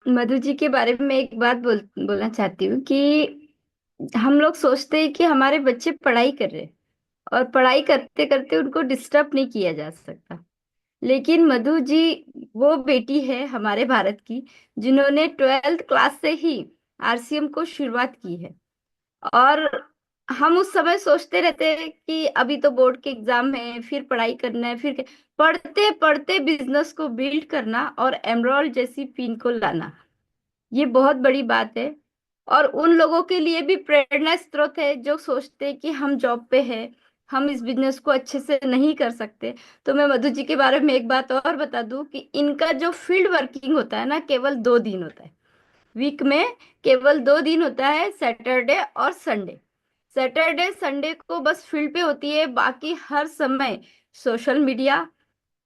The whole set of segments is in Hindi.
मधु जी के बारे में एक बात बोलना चाहती हूँ कि हम लोग सोचते हैं कि हमारे बच्चे पढ़ाई कर रहे हैं और पढ़ाई करते करते उनको डिस्टर्ब नहीं किया जा सकता। लेकिन मधु जी वो बेटी है हमारे भारत की जिन्होंने 12th क्लास से ही आरसीएम को शुरुआत की है। और हम उस समय सोचते रहते हैं कि अभी तो बोर्ड के एग्जाम है, फिर पढ़ाई करना है, पढ़ते पढ़ते बिजनेस को बिल्ड करना और एमरॉल जैसी पिन को लाना, ये बहुत बड़ी बात है। और उन लोगों के लिए भी प्रेरणा स्रोत है जो सोचते हैं कि हम जॉब पे हैं, हम इस बिजनेस को अच्छे से नहीं कर सकते। तो मैं मधु जी के बारे में एक बात और बता दूं कि इनका जो फील्ड वर्किंग होता है ना, केवल 2 दिन होता है वीक में। केवल 2 दिन होता है, सैटरडे और संडे। सैटरडे संडे को बस फील्ड पे होती है, बाकी हर समय सोशल मीडिया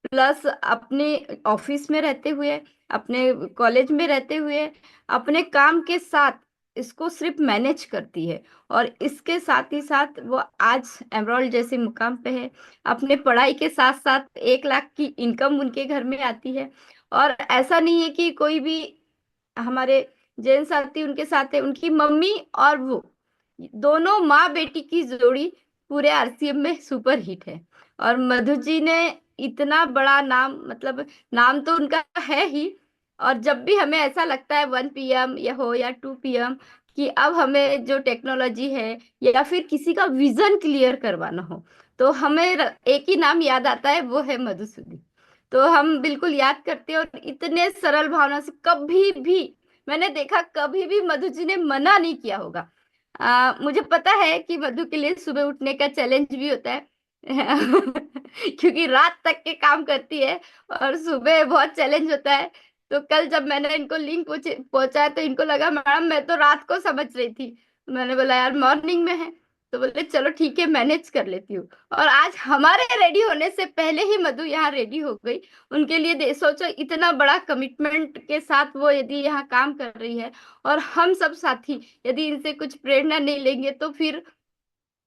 प्लस अपने ऑफिस में रहते हुए, अपने कॉलेज में रहते हुए, अपने काम के साथ इसको सिर्फ मैनेज करती है। और इसके साथ ही साथ वो आज एमरॉल्ड जैसे मुकाम पे है। अपने पढ़ाई के साथ साथ 1 लाख की इनकम उनके घर में आती है। और ऐसा नहीं है कि कोई भी हमारे जैन साथी उनके साथ है, उनकी मम्मी और वो दोनों माँ बेटी की जोड़ी पूरे आरसीएम में सुपर हिट है। और मधु जी ने इतना बड़ा नाम, मतलब नाम तो उनका है ही। और जब भी हमें ऐसा लगता है 1 PM या हो या 2 PM कि अब हमें जो टेक्नोलॉजी है या फिर किसी का विजन क्लियर करवाना हो, तो हमें एक ही नाम याद आता है, वो है मधुसूदन। तो हम बिल्कुल याद करते हैं। और इतने सरल भावना से कभी भी मैंने देखा, कभी भी मधु जी ने मना नहीं किया होगा। मुझे पता है कि मधु के लिए सुबह उठने का चैलेंज भी होता है क्योंकि रात तक के काम करती है और सुबह बहुत चैलेंज होता है। तो कल जब मैंने इनको लिंक पहुंचाया तो इनको लगा मैडम मैं तो रात को समझ रही थी। मैंने बोला यार मॉर्निंग में है। तो बोले चलो ठीक है, मैनेज कर लेती हूँ। और आज हमारे रेडी होने से पहले ही मधु यहाँ रेडी हो गई। उनके लिए सोचो, इतना बड़ा कमिटमेंट के साथ वो यदि यहाँ काम कर रही है, और हम सब साथी यदि इनसे कुछ प्रेरणा नहीं लेंगे तो फिर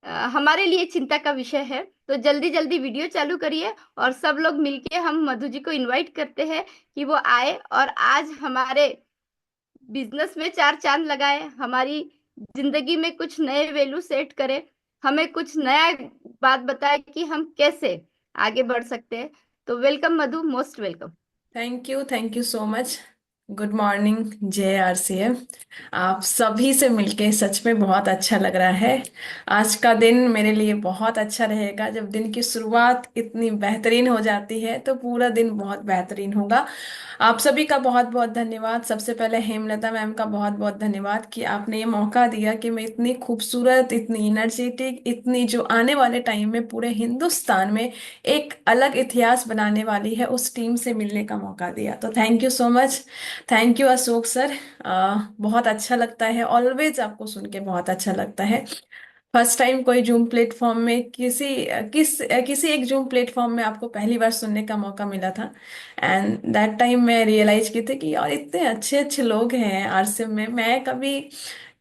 हमारे लिए चिंता का विषय है। तो जल्दी जल्दी वीडियो चालू करिए और सब लोग मिलके हम मधु जी को इनवाइट करते हैं कि वो आए और आज हमारे बिजनेस में 4 चांद लगाए, हमारी जिंदगी में कुछ नए वैल्यू सेट करे, हमें कुछ नया बात बताए कि हम कैसे आगे बढ़ सकते हैं। तो welcome Madhu, most welcome. Thank you so much. Good morning जय आरसीएम। आप सभी से मिलके सच में बहुत अच्छा लग रहा है। आज का दिन मेरे लिए बहुत अच्छा रहेगा। जब दिन की शुरुआत इतनी बेहतरीन हो जाती है तो पूरा दिन बहुत बेहतरीन होगा। आप सभी का बहुत बहुत धन्यवाद। सबसे पहले हेमलता मैम का बहुत बहुत धन्यवाद कि आपने ये मौका दिया कि मैं इतनी खूबसूरत, इतनी एनर्जेटिक, इतनी जो आने वाले टाइम में पूरे हिंदुस्तान में एक अलग इतिहास बनाने वाली है उस टीम से मिलने का मौका दिया। तो thank you so much. Thank you Ashok sir. बहुत अच्छा लगता है, ऑलवेज आपको सुन के बहुत अच्छा लगता है। फर्स्ट टाइम कोई जूम प्लेटफॉर्म में किसी एक जूम प्लेटफॉर्म में आपको पहली बार सुनने का मौका मिला था। एंड दैट टाइम मैं रियलाइज की थी कि यार इतने अच्छे अच्छे लोग हैं आरसीएम में। मैं कभी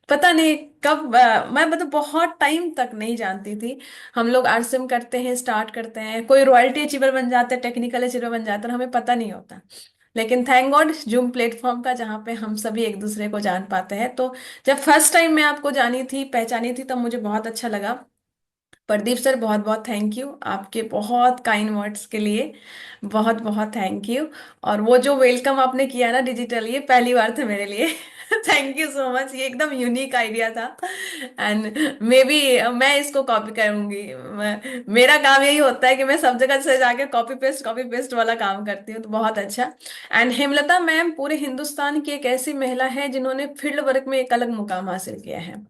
पता नहीं कब मैं मतलब बहुत टाइम तक नहीं जानती थी। हम लोग आरसीएम करते हैं, स्टार्ट करते हैं, कोई रॉयल्टी अचीवर बन जाता है, टेक्निकल अचीवर बन जाता है, हमें पता नहीं होता। लेकिन थैंक गॉड जूम प्लेटफॉर्म का, जहाँ पे हम सभी एक दूसरे को जान पाते हैं। तो जब फर्स्ट टाइम मैं आपको जानी थी, पहचानी थी, तब मुझे बहुत अच्छा लगा। प्रदीप सर बहुत बहुत थैंक यू आपके बहुत काइंड वर्ड्स के लिए। बहुत बहुत थैंक यू। और वो जो वेलकम आपने किया ना डिजिटल, ये पहली बार था मेरे लिए। Thank you so much. ये एकदम यूनिक आइडिया था। एंड मे बी मैं इसको कॉपी करूंगी। मेरा काम यही होता है कि मैं सब जगह से जाके कॉपी पेस्ट वाला काम करती हूँ। तो बहुत अच्छा। एंड हेमलता मैम पूरे हिंदुस्तान की एक ऐसी महिला है जिन्होंने फील्ड वर्क में एक अलग मुकाम हासिल किया है।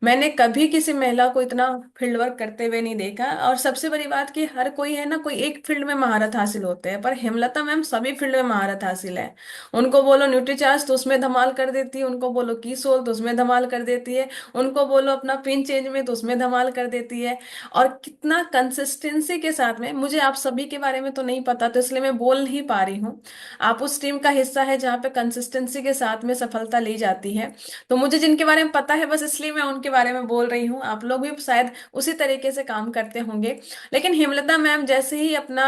मैंने कभी किसी महिला को इतना फील्ड वर्क करते हुए नहीं देखा। और सबसे बड़ी बात कि हर कोई है ना, कोई एक फील्ड में महारत हासिल होते हैं, पर हेमलता मैम सभी फील्ड में महारत हासिल है। उनको बोलो न्यूट्रीचार्ज तो उसमें धमाल कर देती है, उनको बोलो की सोल तो उसमें धमाल कर देती है, उनको बोलो अपना पिन चेंज में तो उसमें धमाल कर देती है। और कितना कंसिस्टेंसी के साथ में, मुझे आप सभी के बारे में तो नहीं पता तो इसलिए मैं बोल नहीं पा रही हूँ। आप उस टीम का हिस्सा है जहाँ पे कंसिस्टेंसी के साथ में सफलता ली जाती है। तो मुझे जिनके बारे में पता है बस इसलिए मैं उनके बारे में बोल रही हूँ। आप लोग भी शायद उसी तरीके से काम करते होंगे। लेकिन हेमलता मैम जैसे ही अपना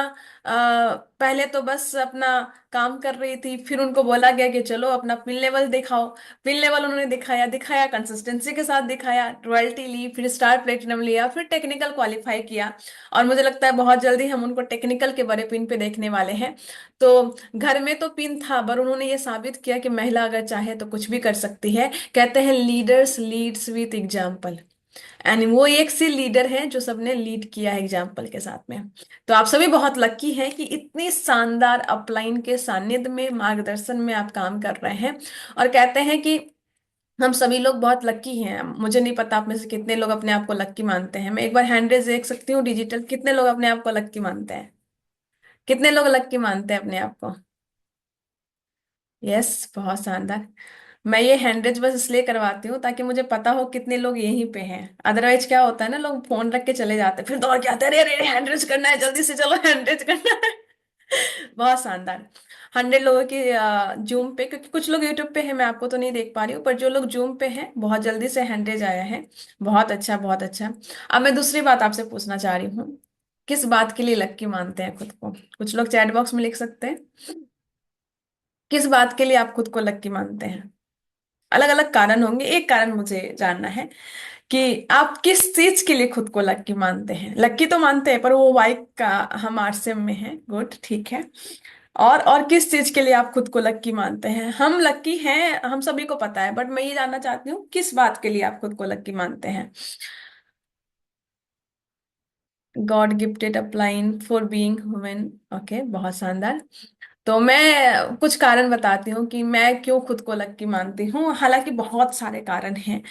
पहले तो बस अपना काम कर रही थी, फिर उनको बोला गया कि चलो अपना पिन लेवल दिखाओ। पिन लेवल उन्होंने दिखाया दिखाया, कंसिस्टेंसी के साथ दिखाया, रॉयल्टी ली, फिर स्टार प्लेटिनम लिया, फिर टेक्निकल क्वालिफाई किया। और मुझे लगता है बहुत जल्दी हम उनको टेक्निकल के बड़े पिन पे देखने वाले हैं। तो घर में तो पिन था, पर उन्होंने ये साबित किया कि महिला अगर चाहे तो कुछ भी कर सकती है। कहते हैं leaders leads with example, and वो एक सी लीडर है जो सबने लीड किया है एग्जाम्पल के साथ में। तो आप सभी बहुत लकी हैं कि इतनी शानदार अपलाइन के सानिध्य में, मार्गदर्शन में आप काम कर रहे हैं। और कहते हैं कि हम सभी लोग बहुत लकी हैं। मुझे नहीं पता आप में से कितने लोग अपने आप को लक्की मानते हैं। मैं एक बार हैंड रेज देख सकती हूँ डिजिटल, कितने लोग अपने आप को लक्की मानते हैं? कितने लोग लक्की मानते हैं अपने आप को? यस, बहुत शानदार। मैं ये हैंडरेज बस इसलिए करवाती हूँ ताकि मुझे पता हो कितने लोग यहीं पे हैं। अदरवाइज क्या होता है ना, लोग फोन रख के चले जाते हैं, फिर दौड़ के आते हैं, अरे अरे हैंडरेज करना है, जल्दी से चलो हैंडरेज करना है। बहुत शानदार। 100 लोगों की जूम पे, क्योंकि कुछ लोग यूट्यूब पे हैं, मैं आपको तो नहीं देख पा रही हूँ, पर जो लोग जूम पे हैं बहुत जल्दी से हैंडरेज आया है। बहुत अच्छा, बहुत अच्छा। अब मैं दूसरी बात आपसे पूछना चाह रही हूँ, किस बात के लिए लक्की मानते हैं खुद को? कुछ लोग चैट बॉक्स में लिख सकते हैं, किस बात के लिए आप खुद को लक्की मानते हैं? अलग अलग कारण होंगे, एक कारण मुझे जानना है कि आप किस चीज के लिए खुद को लक्की मानते हैं। लक्की तो मानते हैं, पर वो वाई का, हम आरसीएम में हैं, गुड, ठीक है। और किस चीज के लिए आप खुद को लक्की मानते हैं? हम लक्की हैं, हम सभी को पता है, बट मैं ये जानना चाहती हूँ किस बात के लिए आप खुद को लक्की मानते हैं। God gifted upline for being women. Okay, बहुत शानदार। तो मैं कुछ कारण बताती हूँ कि मैं क्यों खुद को लक्की मानती हूँ। हालांकि बहुत सारे कारण हैं,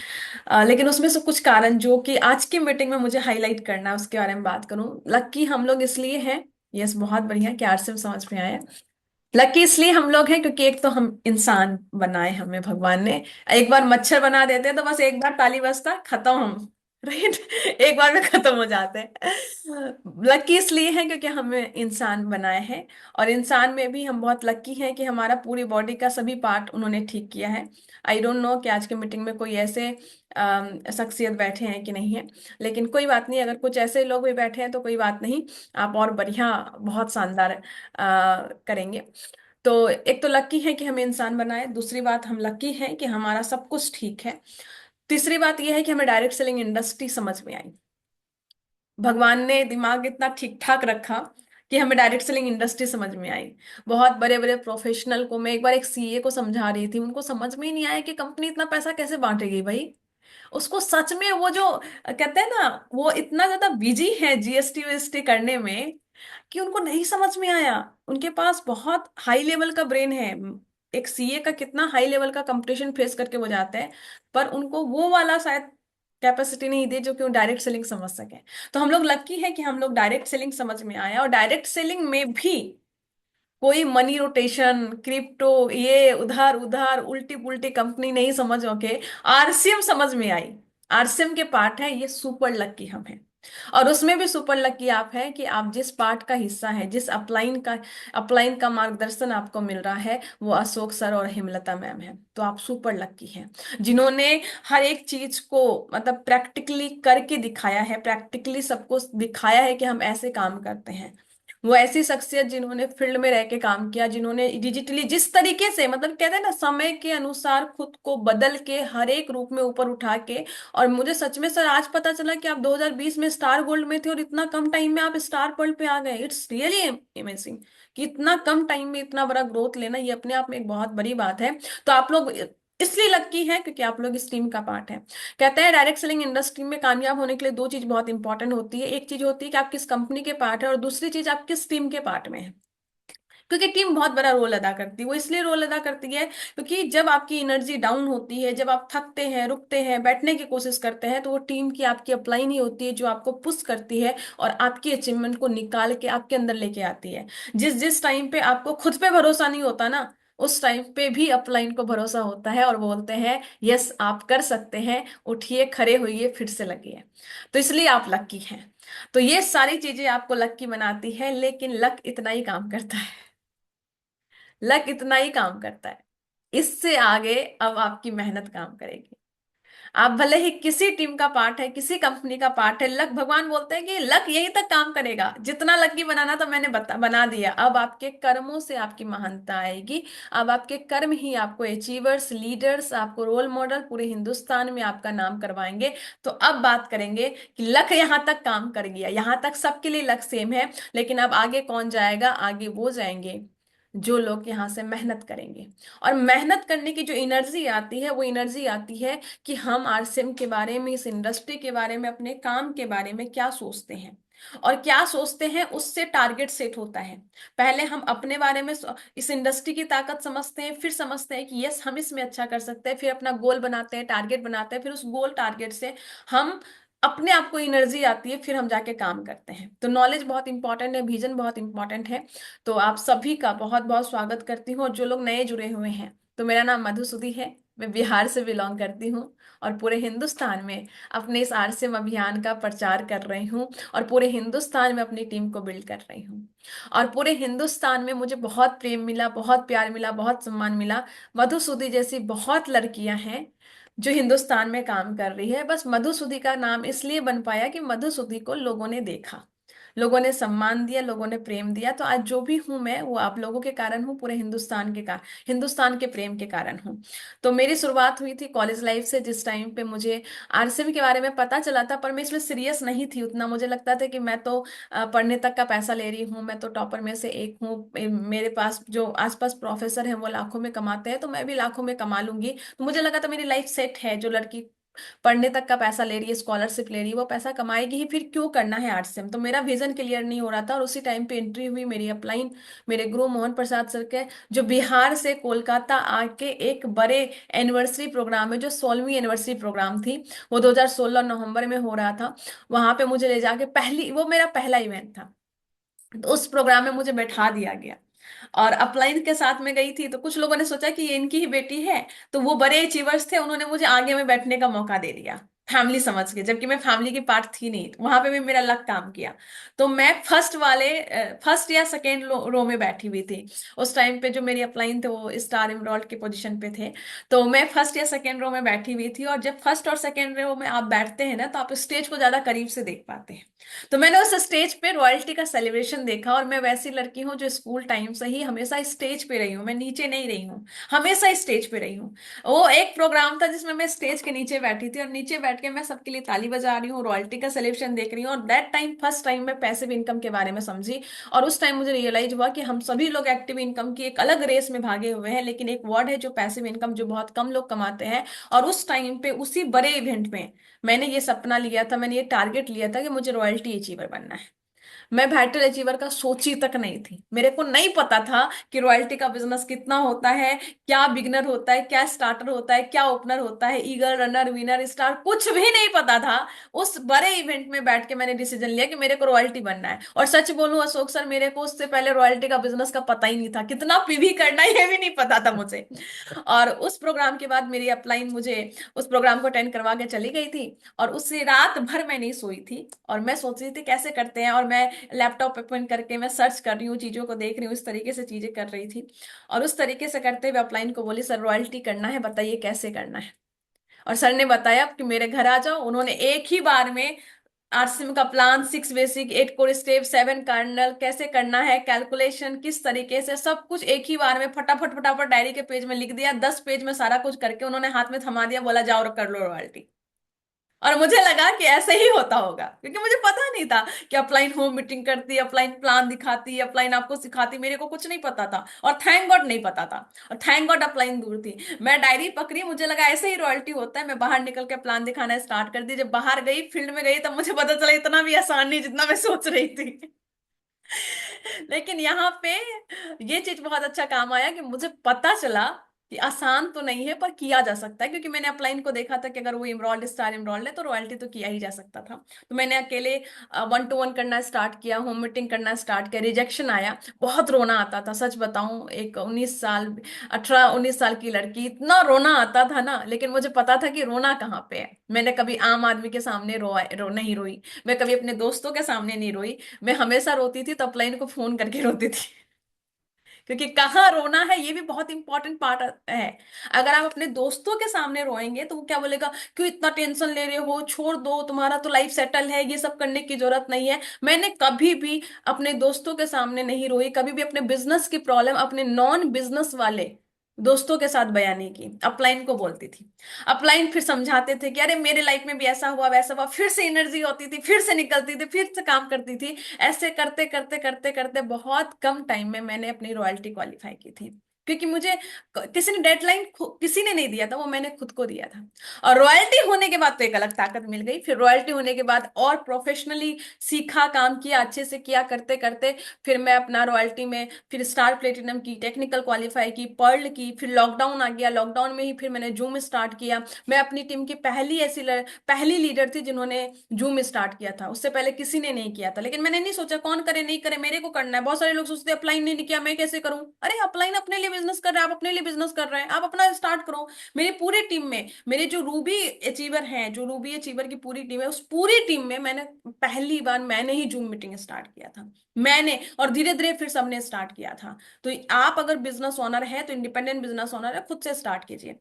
लेकिन उसमें से कुछ कारण जो कि आज की मीटिंग में मुझे हाईलाइट करना है उसके बारे में बात करूं। लक्की हम लोग इसलिए हैं, यस बहुत बढ़िया, कि आर से समझ में आया। लकी इसलिए हम लोग हैं क्योंकि एक तो हम इंसान बनाए हमें भगवान ने। एक बार मच्छर बना देते हैं तो बस एक बार ताली बजता, खत्म हम, राइट। एक बार में खत्म हो जाते हैं। लकी इसलिए है क्योंकि हमें इंसान बनाए हैं। और इंसान में भी हम बहुत लकी हैं कि हमारा पूरी बॉडी का सभी पार्ट उन्होंने ठीक किया है। आई डोंट नो कि आज के मीटिंग में कोई ऐसे शख्सियत बैठे हैं कि नहीं है, लेकिन कोई बात नहीं, अगर कुछ ऐसे लोग भी बैठे हैं तो कोई बात नहीं। आप और बढ़िया, बहुत शानदार करेंगे। तो एक तो लकी है कि हमें इंसान बनाए, दूसरी बात हम लकी हैं कि हमारा सब कुछ ठीक है, तीसरी बात यह है कि हमें डायरेक्ट सेलिंग इंडस्ट्री समझ में आई। भगवान ने दिमाग इतना ठीक ठाक रखा कि हमें डायरेक्ट सेलिंग इंडस्ट्री समझ में आई। बहुत बड़े बड़े प्रोफेशनल को, मैं एक बार एक सीए को समझा रही थी, उनको समझ में ही नहीं आया कि कंपनी इतना पैसा कैसे बांटेगी भाई। उसको सच में वो जो कहते हैं ना, वो इतना ज्यादा बिजी है जीएसटी वीएसटी करने में कि उनको नहीं समझ में आया। उनके पास बहुत हाई लेवल का ब्रेन है। एक सीए का कितना हाई लेवल का कंपटीशन फेस करके वो जाते हैं, पर उनको वो वाला शायद कैपेसिटी नहीं दी जो कि वो डायरेक्ट सेलिंग समझ सके। तो हम लोग लकी है कि हम लोग डायरेक्ट सेलिंग समझ में आया, और डायरेक्ट सेलिंग में भी कोई मनी रोटेशन, क्रिप्टो, ये उधार उधार उल्टी पुल्टी कंपनी नहीं समझ के आरसीएम समझ में आई। आरसीएम के पार्ट है ये, सुपर लकी हम हैं। और उसमें भी सुपर लकी आप हैं कि आप जिस पार्ट का हिस्सा है, जिस अपलाइन का मार्गदर्शन आपको मिल रहा है, वो अशोक सर और हेमलता मैम है। तो आप सुपर लकी हैं जिन्होंने हर एक चीज को मतलब प्रैक्टिकली करके दिखाया है, प्रैक्टिकली सबको दिखाया है कि हम ऐसे काम करते हैं। वो ऐसी शख्सियत जिन्होंने फील्ड में रह के काम किया, जिन्होंने डिजिटली जिस तरीके से, मतलब कहते हैं ना, समय के अनुसार खुद को बदल के हर एक रूप में ऊपर उठा के। और मुझे सच में सर आज पता चला कि आप 2020 में स्टार गोल्ड में थे और इतना कम टाइम में आप स्टार पर्ल पे आ गए। इट्स रियली अमेजिंग कि इतना कम टाइम में इतना बड़ा ग्रोथ लेना, ये अपने आप में एक बहुत बड़ी बात है। तो आप लोग इसलिए लकी हैं क्योंकि आप लोग इस टीम का पार्ट है। कहते हैं डायरेक्ट सेलिंग इंडस्ट्री में कामयाब होने के लिए दो चीज बहुत इंपॉर्टेंट होती है। एक चीज होती है कि आप किस कंपनी के पार्ट है, और दूसरी चीज आप किस टीम के पार्ट में है। क्योंकि टीम बहुत बड़ा रोल अदा करती है। वो इसलिए रोल अदा करती है क्योंकि जब आपकी एनर्जी डाउन होती है, जब आप थकते हैं, रुकते हैं, बैठने की कोशिश करते हैं, तो वो टीम की आपकी अपलाइन ही होती है जो आपको पुश करती है और आपकी अचीवमेंट को निकाल के आपके अंदर लेके आती है। जिस जिस टाइम पे आपको खुद पे भरोसा नहीं होता ना, उस टाइम पे भी अपलाइन को भरोसा होता है और बोलते हैं यस आप कर सकते हैं, उठिए, खड़े होइए, फिर से लगिए। तो इसलिए आप लक्की हैं। तो ये सारी चीजें आपको लक्की बनाती है, लेकिन लक इतना ही काम करता है। लक इतना ही काम करता है। इससे आगे अब आपकी मेहनत काम करेगी। आप भले ही किसी टीम का पार्ट है, किसी कंपनी का पार्ट है, लक भगवान बोलते हैं कि लक यहीं तक काम करेगा, जितना लकी बनाना था मैंने बना दिया। अब आपके कर्मों से आपकी महानता आएगी। अब आपके कर्म ही आपको अचीवर्स, लीडर्स, आपको रोल मॉडल पूरे हिंदुस्तान में आपका नाम करवाएंगे। तो अब बात करेंगे कि लक यहाँ तक काम कर गया, यहाँ तक सबके लिए लक सेम है, लेकिन अब आगे कौन जाएगा? आगे वो जाएंगे जो लोग यहाँ से मेहनत करेंगे। और मेहनत करने की जो एनर्जी आती है, वो एनर्जी आती है कि हम आरसीएम के बारे में, इस इंडस्ट्री के बारे में, अपने काम के बारे में क्या सोचते हैं। और क्या सोचते हैं उससे टारगेट सेट होता है। पहले हम अपने बारे में इस इंडस्ट्री की ताकत समझते हैं, फिर समझते हैं कि यस हम इसमें अच्छा कर सकते हैं, फिर अपना गोल बनाते हैं, टारगेट बनाते हैं, फिर उस गोल टारगेट से हम अपने आप को एनर्जी आती है, फिर हम जाके काम करते हैं। तो नॉलेज बहुत इंपॉर्टेंट है, विजन बहुत इंपॉर्टेंट है। तो आप सभी का बहुत बहुत स्वागत करती हूँ। और जो लोग नए जुड़े हुए हैं, तो मेरा नाम मधुसूदी है, मैं बिहार से बिलोंग करती हूँ, और पूरे हिंदुस्तान में अपने इस आरसीएम अभियान का प्रचार कर रही हूँ, और पूरे हिंदुस्तान में अपनी टीम को बिल्ड कर रही हूँ। और पूरे हिंदुस्तान में मुझे बहुत प्रेम मिला, बहुत प्यार मिला, बहुत सम्मान मिला। मधुसूदी जैसी बहुत लड़कियां हैं जो हिंदुस्तान में काम कर रही है। बस मधुसूदी का नाम इसलिए बन पाया कि मधुसूदी को लोगों ने देखा, लोगों ने सम्मान दिया, लोगों ने प्रेम दिया। तो आज जो भी हूं मैं, वो आप लोगों के कारण हूँ, पूरे हिंदुस्तान के कारण, हिंदुस्तान के प्रेम के कारण हूँ। तो मेरी शुरुआत हुई थी कॉलेज लाइफ से, जिस टाइम पे मुझे आरसीएम के बारे में पता चला था, पर मैं इसमें सीरियस नहीं थी उतना। मुझे लगता था कि मैं तो पढ़ने तक का पैसा ले रही हूँ, मैं तो टॉपर में से एक हूँ, मेरे पास जो आसपास प्रोफेसर हैं वो लाखों में कमाते हैं, तो मैं भी लाखों में कमा लूंगी। तो मुझे लगा था मेरी लाइफ सेट है। जो लड़की पढ़ने तक का पैसा ले रही है, स्कॉलरशिप ले रही है, वो पैसा कमाएगी ही, फिर क्यों करना है आर्ट्स से। तो मेरा विजन क्लियर नहीं हो रहा था। और उसी टाइम पे एंट्री हुई मेरी अपलाइन मेरे गुरु मोहन प्रसाद सर के, जो बिहार से कोलकाता आके एक बड़े एनिवर्सरी प्रोग्राम में, जो 16वीं एनिवर्सरी प्रोग्राम थी, वो 2016 नवंबर में हो रहा था, वहां पे मुझे ले जाके, पहली वो मेरा पहला इवेंट था, तो उस प्रोग्राम में मुझे बैठा दिया गया। और अपलाइन के साथ में गई थी, तो कुछ लोगों ने सोचा कि ये इनकी ही बेटी है, तो वो बड़े अचीवर्स थे, उन्होंने मुझे आगे में बैठने का मौका दे दिया फैमिली समझ के, जबकि मैं फैमिली की पार्ट थी नहीं। वहां पे भी मेरा लक काम किया। तो मैं फर्स्ट या सेकेंड रो में बैठी हुई थी। उस टाइम पे जो मेरी अपलाइन थे वो स्टार एमरल्ड के पोजीशन पे थे। तो मैं फर्स्ट या सेकेंड रो में बैठी हुई थी। और जब फर्स्ट और सेकेंड रो में आप बैठते हैं ना, तो आप स्टेज को ज्यादा करीब से देख पाते हैं। तो मैंने उस स्टेज पे रॉयल्टी का सेलिब्रेशन देखा। और मैं वैसी लड़की हूँ जो स्कूल टाइम से ही हमेशा स्टेज पे रही हूँ, मैं नीचे नहीं रही हूँ, हमेशा स्टेज पे रही हूँ। वो एक प्रोग्राम था जिसमें मैं स्टेज के नीचे बैठी थी, और नीचे बैठ के मैं सबके लिए ताली बजा रही हूँ, रॉयल्टी का सेलिब्रेशन देख रही हूँ। और दैट टाइम फर्स्ट टाइम मैं पैसिव इनकम के बारे में समझी। और उस टाइम मुझे रियलाइज हुआ कि हम सभी लोग एक्टिव इनकम की एक अलग रेस में भागे हुए हैं, लेकिन एक वर्ड है जो पैसिव इनकम, जो बहुत कम लोग कमाते हैं। और उस टाइम पे उसी बड़े इवेंट में मैंने ये सपना लिया था, मैंने ये टारगेट लिया था कि मुझे रॉयल्टी अचीवर बनना है। मैं बैटल अचीवर का सोची तक नहीं थी। मेरे को नहीं पता था कि रॉयल्टी का बिजनेस कितना होता है, क्या बिगनर होता है, क्या स्टार्टर होता है, क्या ओपनर होता है, ईगल, रनर, विनर, स्टार, कुछ भी नहीं पता था। उस बड़े इवेंट में बैठ के मैंने डिसीजन लिया कि मेरे को रॉयल्टी बनना है। और सच बोलूं अशोक सर, मेरे को उससे पहले रॉयल्टी का बिजनेस का पता ही नहीं था, कितना पीवी करना है ये भी नहीं पता था मुझे। और उस प्रोग्राम के बाद मेरी अपलाइन मुझे उस प्रोग्राम को अटेंड करवा के चली गई थी। और उससे रात भर मैं नहीं सोई थी, और मैं सोच रही थी कैसे करते हैं। और मैं लैपटॉप ओपन करके मैं सर्च कर रही हूँ, चीजों को देख रही हूँ, इस तरीके से चीजें कर रही थी। और उस तरीके से करते हुए अपलाइन को बोली, सर रॉयल्टी करना है, बताइए कैसे करना है। और सर ने बताया कि मेरे घर आ जाओ। उन्होंने एक ही बार में आरसीएम का plan, 6 basic, 8 core step, 7 cardinal, कैसे करना है, कैलकुलेशन किस तरीके से, सब कुछ एक ही बार में फटाफट फटाफट डायरी के पेज में लिख दिया। 10 पेज में सारा कुछ करके उन्होंने हाथ में थमा दिया, बोला जाओ कर लो रॉयल्टी। और मुझे लगा कि ऐसे ही होता होगा, क्योंकि मुझे पता नहीं था कि अपलाइन होम मीटिंग करती है, अपलाइन प्लान दिखाती है, अपलाइन आपको सिखाती, मेरे को कुछ नहीं पता था। और थैंक गॉड नहीं पता था। और थैंक गॉड अपलाइन दूर थी। मैं डायरी पकड़ी, मुझे लगा ऐसे ही रॉयल्टी होता है। मैं बाहर निकल के प्लान दिखाना स्टार्ट कर दी। जब बाहर गई, फील्ड में गई, तब मुझे पता चला इतना भी आसान नहीं जितना मैं सोच रही थी। लेकिन यहाँ पे ये चीज बहुत अच्छा काम आया कि मुझे पता चला कि आसान तो नहीं है, पर किया जा सकता है। क्योंकि मैंने अपलाइन को देखा था कि अगर वो इमरोल्ड, स्टार इमरोल्ड है, तो रॉयल्टी तो किया ही जा सकता था। तो मैंने अकेले 1 to 1 करना स्टार्ट किया, होम मीटिंग करना स्टार्ट किया। रिजेक्शन आया, बहुत रोना आता था, सच बताऊं। एक 19 साल, 18-19 साल की लड़की, इतना रोना आता था ना। लेकिन मुझे पता था कि रोना कहाँ पे है। मैंने कभी आम आदमी के सामने नहीं रोई, मैं कभी अपने दोस्तों के सामने नहीं रोई। मैं हमेशा रोती थी तो अपलाइन को फोन करके रोती थी। क्योंकि कहाँ रोना है ये भी बहुत इंपॉर्टेंट पार्ट है। अगर आप अपने दोस्तों के सामने रोएंगे तो वो क्या बोलेगा, क्यों इतना टेंशन ले रहे हो, छोड़ दो, तुम्हारा तो लाइफ सेटल है, ये सब करने की जरूरत नहीं है। मैंने कभी भी अपने दोस्तों के सामने नहीं रोई, कभी भी अपने बिजनेस की प्रॉब्लम अपने नॉन बिजनेस वाले दोस्तों के साथ बयान नहीं की, अपलाइन को बोलती थी। अपलाइन फिर समझाते थे कि अरे मेरे लाइफ में भी ऐसा हुआ वैसा हुआ, फिर से एनर्जी होती थी, फिर से निकलती थी, फिर से काम करती थी। ऐसे करते करते करते करते बहुत कम टाइम में मैंने अपनी रॉयल्टी क्वालिफाई की थी। क्योंकि मुझे किसी ने डेडलाइन किसी ने नहीं दिया था, वो मैंने खुद को दिया था। और रॉयल्टी होने के बाद तो एक अलग ताकत मिल गई। फिर रॉयल्टी होने के बाद और प्रोफेशनली सीखा, काम किया, अच्छे से किया, करते करते फिर मैं अपना रॉयल्टी में फिर स्टार प्लेटिनम की, टेक्निकल क्वालिफाई की, पर्ल की, फिर लॉकडाउन आ गया, लॉकडाउन में ही फिर मैंने जूम स्टार्ट किया। मैं अपनी टीम की पहली लीडर थी जिन्होंने जूम स्टार्ट किया था, उससे पहले किसी ने नहीं किया था। लेकिन मैंने नहीं सोचा कौन करे नहीं करे, मेरे को करना है। बहुत सारे लोग सोचते हैं अपलाइन नहीं किया मैं कैसे करूं, अरे अपलाइन अपने लिए बिजनेस कर रहे हैं, आप अपने लिए बिजनेस कर रहे हैं, आप अपना स्टार्ट करो। मेरी पूरी टीम में मेरे जो रूबी अचीवर हैं, जो रूबी अचीवर की पूरी टीम है, उस पूरी टीम में मैंने पहली बार मैंने ही जूम मीटिंग स्टार्ट किया था, मैंने। और धीरे धीरे फिर सबने स्टार्ट किया था। तो आप अगर बिजनेस ओनर है तो इंडिपेंडेंट बिजनेस ओनर है, खुद से स्टार्ट कीजिए।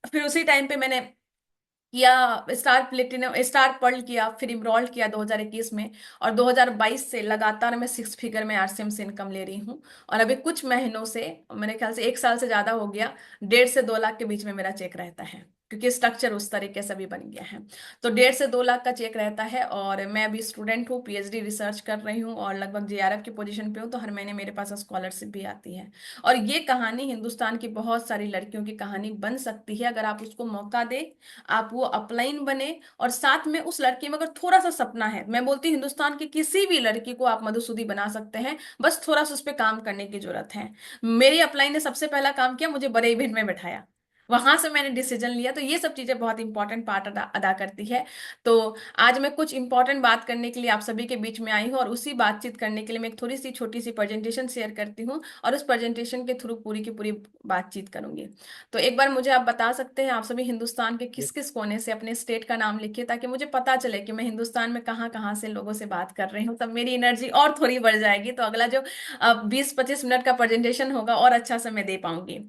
फिर उसी टाइम पे मैंने किया, स्टार प्लेटिनम स्टार पर्ल किया, फिर इमरोल्ड किया 2021 में। और 2022 से लगातार मैं 6 फिगर में आरसीएम से इनकम ले रही हूँ। और अभी कुछ महीनों से, मेरे ख्याल से 1 साल से ज्यादा हो गया, 1.5 से 2 लाख के बीच में मेरा चेक रहता है, क्योंकि स्ट्रक्चर उस तरीके से भी बन गया है। तो 1.5 से 2 लाख का चेक रहता है। और मैं अभी स्टूडेंट हूँ, पीएचडी रिसर्च कर रही हूँ, और लगभग जेआरएफ की पोजीशन पे हूँ, तो हर महीने मेरे पास स्कॉलरशिप भी आती है। और ये कहानी हिंदुस्तान की बहुत सारी लड़कियों की कहानी बन सकती है, अगर आप उसको मौका दे, आप वो अपलाइन बने। और साथ में उस लड़की में अगर थोड़ा सा सपना है, मैं बोलती हूँ हिंदुस्तान की किसी भी लड़की को आप मधुसूदी बना सकते हैं, बस थोड़ा सा उस पर काम करने की जरूरत है। मेरी अपलाइन ने सबसे पहला काम किया, मुझे बड़े इवेंट में बैठाया, वहां से मैंने डिसीजन लिया। तो ये सब चीजें बहुत इंपॉर्टेंट पार्ट अदा करती है। तो आज मैं कुछ इंपॉर्टेंट बात करने के लिए आप सभी के बीच में आई हूँ, और उसी बातचीत करने के लिए मैं एक थोड़ी सी छोटी सी प्रेजेंटेशन शेयर करती हूँ, और उस प्रेजेंटेशन के थ्रू पूरी की पूरी बातचीत करूंगी। तो एक बार मुझे आप बता सकते हैं, आप सभी हिंदुस्तान के किस किस कोने से, अपने स्टेट का नाम लिखिए, ताकि मुझे पता चले कि मैं हिंदुस्तान में कहाँ कहाँ से लोगों से बात कर रही हूँ, तब मेरी एनर्जी और थोड़ी बढ़ जाएगी, तो अगला जो 20-25 मिनट का प्रेजेंटेशन होगा और अच्छा से मैं दे पाऊंगी।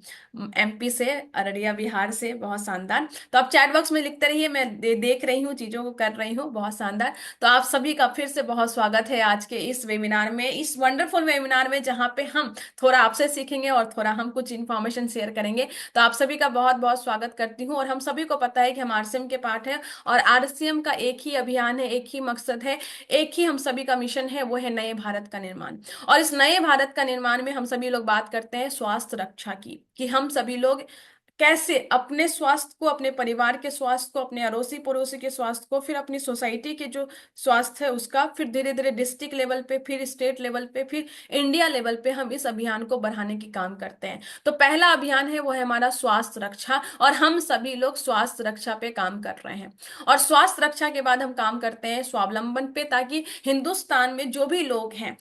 एमपी से, अररिया बिहार से, बहुत शानदार। तो आप चैट बॉक्स में लिखते रहिए, मैं देख रही हूँ, चीजों को कर रही हूँ, बहुत शानदार। तो आप सभी का फिर से बहुत स्वागत है आज के इस वेबिनार में, इस वंडरफुल वेबिनार में, जहाँ पे हम थोड़ा आपसे सीखेंगे और थोड़ा हम कुछ इन्फॉर्मेशन शेयर करेंगे। तो आप सभी का बहुत बहुत स्वागत करती हूँ। और हम सभी को पता है कि हम आरसीएम के पार्ट है, और आरसीएम का एक ही अभियान है, एक ही मकसद है, एक ही हम सभी का मिशन है, वो है नए भारत का निर्माण। और इस नए भारत का निर्माण में हम सभी लोग बात करते हैं स्वास्थ्य रक्षा की, कि हम सभी लोग कैसे अपने स्वास्थ्य को, अपने परिवार के स्वास्थ्य को, अपने अड़ोसी पड़ोसी के स्वास्थ्य को, फिर अपनी सोसाइटी के जो स्वास्थ्य है उसका, फिर धीरे धीरे डिस्ट्रिक्ट लेवल पे, फिर स्टेट लेवल पे, फिर इंडिया लेवल पे हम इस अभियान को बढ़ाने की काम करते हैं। तो पहला अभियान है वो है हमारा स्वास्थ्य रक्षा, और हम सभी लोग स्वास्थ्य रक्षा पे काम कर रहे हैं। और स्वास्थ्य रक्षा के बाद हम काम करते हैं स्वावलंबन पे, ताकि हिंदुस्तान में जो भी लोग हैं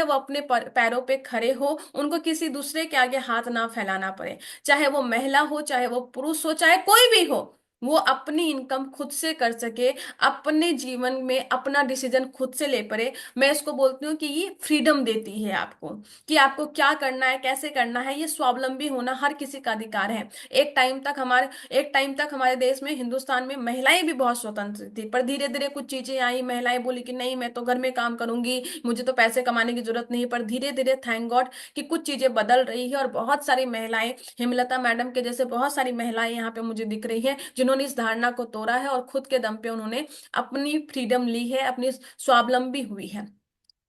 वो अपने पैरों पे खड़े हो, उनको किसी दूसरे के आगे हाथ ना फैलाना पड़े। चाहे वो महिला हो, चाहे वो पुरुष हो, चाहे कोई भी हो, वो अपनी इनकम खुद से कर सके, अपने जीवन में अपना डिसीजन खुद से ले पड़े। मैं इसको बोलती हूँ कि ये फ्रीडम देती है आपको, कि आपको क्या करना है, कैसे करना है। ये स्वावलंबी होना हर किसी का अधिकार है। एक टाइम तक हमारे देश में, हिंदुस्तान में, महिलाएं भी बहुत स्वतंत्र थी, पर धीरे धीरे कुछ चीजें आई, महिलाएं बोली कि नहीं, मैं तो घर में काम करूंगी, मुझे तो पैसे कमाने की जरूरत नहीं। पर धीरे धीरे थैंक गॉड कि कुछ चीजें बदल रही है, और बहुत सारी महिलाएं, हेमलता मैडम के जैसे बहुत सारी महिलाएं यहाँ पे मुझे दिख रही हैं, जिन्होंने इस धारणा को तोड़ा है, और खुद के दम पे उन्होंने अपनी फ्रीडम ली है, अपनी स्वावलंबी हुई है।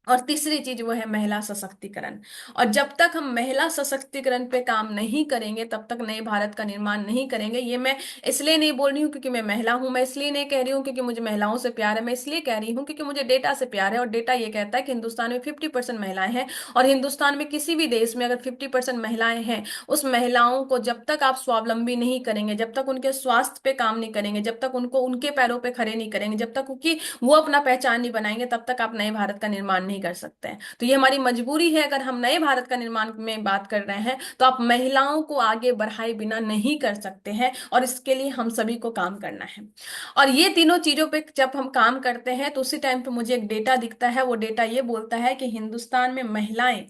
और तीसरी चीज वो है महिला सशक्तिकरण। और जब तक हम महिला सशक्तिकरण पे काम नहीं करेंगे, तब तक नए भारत का निर्माण नहीं करेंगे। ये मैं इसलिए नहीं बोल रही हूँ क्योंकि मैं महिला हूं, मैं इसलिए नहीं कह रही हूँ क्योंकि मुझे महिलाओं से प्यार है, मैं इसलिए कह रही हूँ क्योंकि मुझे डेटा से प्यार है। और डेटा ये कहता है कि हिंदुस्तान में 50% महिलाएं हैं, और हिंदुस्तान में किसी भी देश में अगर 50% महिलाएं हैं, उस महिलाओं को जब तक आप स्वावलंबी नहीं करेंगे, जब तक उनके स्वास्थ्य पे काम नहीं करेंगे, जब तक उनको उनके पैरों पे खड़े नहीं करेंगे, जब तक क्योंकि वो अपना पहचान नहीं बनाएंगे, तब तक आप नए भारत का निर्माण नहीं कर सकते हैं। तो ये हमारी मजबूरी है। अगर हम नए भारत का निर्माण में बात कर रहे हैं, तो आप महिलाओं को आगे बढ़ाए बिना नहीं कर सकते हैं, और इसके लिए हम सभी को काम करना है। और ये तीनों चीजों पे जब हम काम करते हैं, तो उसी टाइम पे मुझे एक डेटा दिखता है, वो डेटा ये बोलता है कि हिंदुस्तान में महिलाएं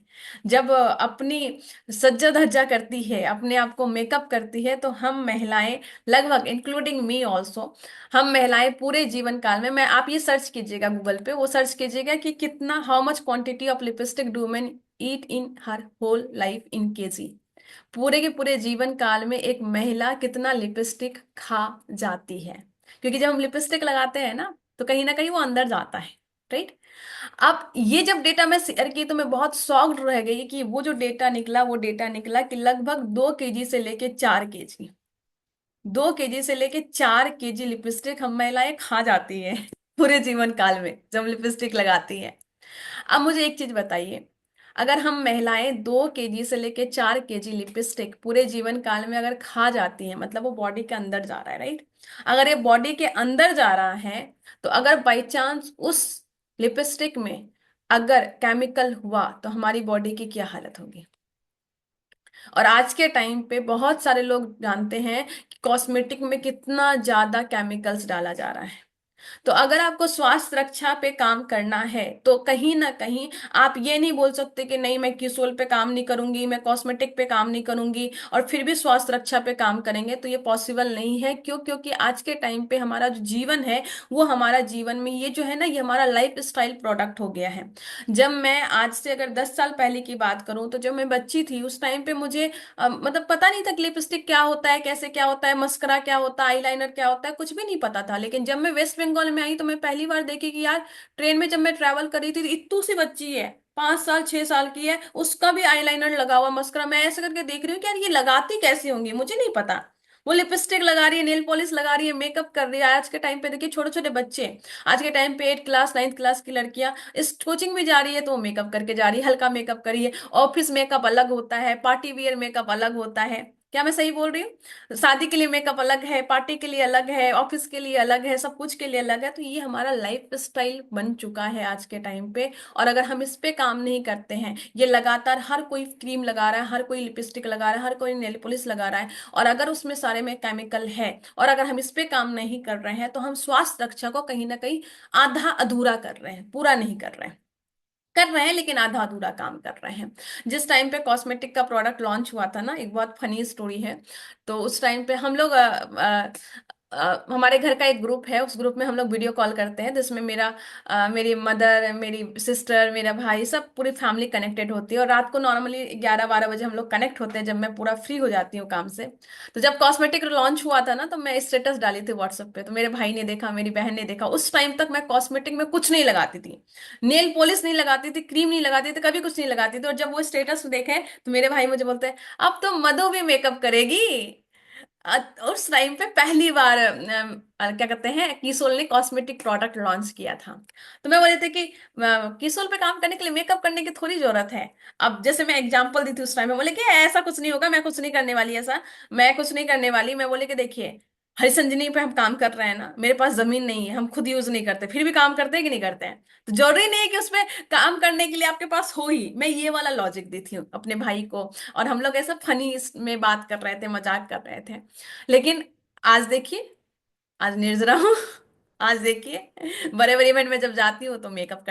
जब अपनी सज्जा धज्जा करती है, अपने आप को मेकअप करती है, तो हम महिलाएं, लगभग इंक्लूडिंग मी ऑल्सो, हम महिलाएं पूरे जीवन काल में, मैं आप ये सर्च कीजिएगा गूगल पे, वो सर्च कीजिएगा कि कितना, how much quantity of lipstick do men eat in her whole life in KG. पूरे के पूरे जीवन काल में एक महिला कितना लिपस्टिक खा जाती है। क्योंकि जब हम लिपस्टिक लगाते हैं ना कहीं वो अंदर जाता है, राइट। अब ये जब डेटा मैं शेयर की तो मैं बहुत शॉक्ड रह गई कि वो डेटा निकला कि लगभग 2 केजी से लेके 4 केजी, 2 केजी से लेके 4 केजी लिपस्टिक हम महिलाएं खा जाती है पूरे जीवन काल में जब लिपस्टिक लगाती है। अब मुझे एक चीज बताइए, अगर हम महिलाएं 2 केजी से लेके 4 केजी लिपस्टिक पूरे जीवन काल में अगर खा जाती हैं, मतलब वो बॉडी के अंदर जा रहा है, राइट। अगर ये बॉडी के अंदर जा रहा है, तो अगर बाई चांस उस लिपस्टिक में अगर केमिकल हुआ तो हमारी बॉडी की क्या हालत होगी। और आज के टाइम पे बहुत सारे लोग जानते हैं कि कॉस्मेटिक में कितना ज्यादा केमिकल्स डाला जा रहा है। तो अगर आपको स्वास्थ्य रक्षा पे काम करना है तो कहीं ना कहीं आप ये नहीं बोल सकते कि नहीं, मैं किसोल पे काम नहीं करूंगी, मैं कॉस्मेटिक पे काम नहीं करूंगी और फिर भी स्वास्थ्य रक्षा पे काम करेंगे, तो ये पॉसिबल नहीं है। क्यों? क्योंकि आज के टाइम पे हमारा जो जीवन है, वो हमारा जीवन में ये जो है ना, ये हमारा लाइफ स्टाइल प्रोडक्ट हो गया है। जब मैं आज से अगर 10 साल पहले की बात करूं, तो जब मैं बच्ची थी उस टाइम पे मुझे मतलब पता नहीं था कि लिपस्टिक क्या होता है, कैसे क्या होता है, मस्करा क्या होता है, आईलाइनर क्या होता है, कुछ भी नहीं पता था। लेकिन जब मैं वेस्ट बंगाल में आई तो मैं पहली बार देखी कि यार, ट्रेन में जब मैं ट्रैवल कर रही थी तो इत्तू सी बच्ची है, 5 साल 6 साल की है, उसका भी आईलाइनर लगा हुआ, मस्करा, मैं ऐसे करके देख रही हूँ कि यार ये लगाती कैसी होंगी, मुझे नहीं पता। वो लिपस्टिक लगा रही है, नेल पॉलिश लगा रही है, मेकअप कर रही है। आज के टाइम पे देखिए छोटे छोटे बच्चे, आज के टाइम पे 8 क्लास 9th क्लास की लड़कियां इस कोचिंग में जा रही है तो वो मेकअप करके जा रही है, हल्का मेकअप करिए। ऑफिस मेकअप अलग होता है, पार्टी वियर मेकअप अलग होता है। क्या मैं सही बोल रही हूँ? शादी के लिए मेकअप अलग है, पार्टी के लिए अलग है, ऑफिस के लिए अलग है, सब कुछ के लिए अलग है। तो ये हमारा लाइफ स्टाइल बन चुका है आज के टाइम पे। और अगर हम इस पे काम नहीं करते हैं, ये लगातार हर कोई क्रीम लगा रहा है, हर कोई लिपस्टिक लगा रहा है, हर कोई नेल पॉलिश लगा रहा है, और अगर उसमें सारे में केमिकल है, और अगर हम इस पे काम नहीं कर रहे हैं, तो हम स्वास्थ्य रक्षा को कहीं ना कहीं आधा अधूरा कर रहे हैं, पूरा नहीं कर रहे हैं, लेकिन आधा अधूरा काम कर रहे हैं। जिस टाइम पे कॉस्मेटिक का प्रोडक्ट लॉन्च हुआ था ना, एक बहुत फनी स्टोरी है। तो उस टाइम पे हम लोग हमारे घर का एक ग्रुप है, उस ग्रुप में हम लोग वीडियो कॉल करते हैं, जिसमें मेरी मदर, मेरी सिस्टर, मेरा भाई, सब पूरी फैमिली कनेक्टेड होती है। और रात को नॉर्मली 11-12 बजे हम लोग कनेक्ट होते हैं, जब मैं पूरा फ्री हो जाती हूँ काम से। तो जब कॉस्मेटिक लॉन्च हुआ था ना, तो मैं स्टेटस डाली थी व्हाट्सएप पे, तो मेरे भाई ने देखा, मेरी बहन ने देखा। उस टाइम तक मैं कॉस्मेटिक में कुछ नहीं लगाती थी, नेल पॉलिश नहीं लगाती थी, क्रीम नहीं लगाती थी, कभी कुछ नहीं लगाती थी। और जब वो स्टेटस देखे तो मेरे भाई मुझे बोलते हैं, अब तो मधु भी मेकअप करेगी। उस टाइम पे पहली बार क्या कहते हैं, कीसोल ने कॉस्मेटिक प्रोडक्ट लॉन्च किया था। तो मैं बोले थे कि कीसोल पे काम करने के लिए मेकअप करने की थोड़ी जरूरत है। अब जैसे मैं एग्जांपल दी थी उस टाइम में, बोले कि ऐसा कुछ नहीं होगा, मैं कुछ नहीं करने वाली, ऐसा मैं कुछ नहीं करने वाली। मैं बोले कि देखिए, हरी संजीवनी पे हम काम कर रहे हैं ना, मेरे पास जमीन नहीं है, हम खुद यूज नहीं करते, फिर भी काम करते हैं कि नहीं करते हैं। तो जरूरी नहीं है कि उसमें काम करने के लिए आपके पास हो ही। मैं ये वाला लॉजिक दी थी अपने भाई को। और हम लोग ऐसा फनी में बात कर रहे थे, मजाक कर रहे थे। लेकिन आज देखिए, आज निर्जरा हूँ आज देखिए, बड़े बड़े इवेंट में जब जाती हूँ तो मेकअप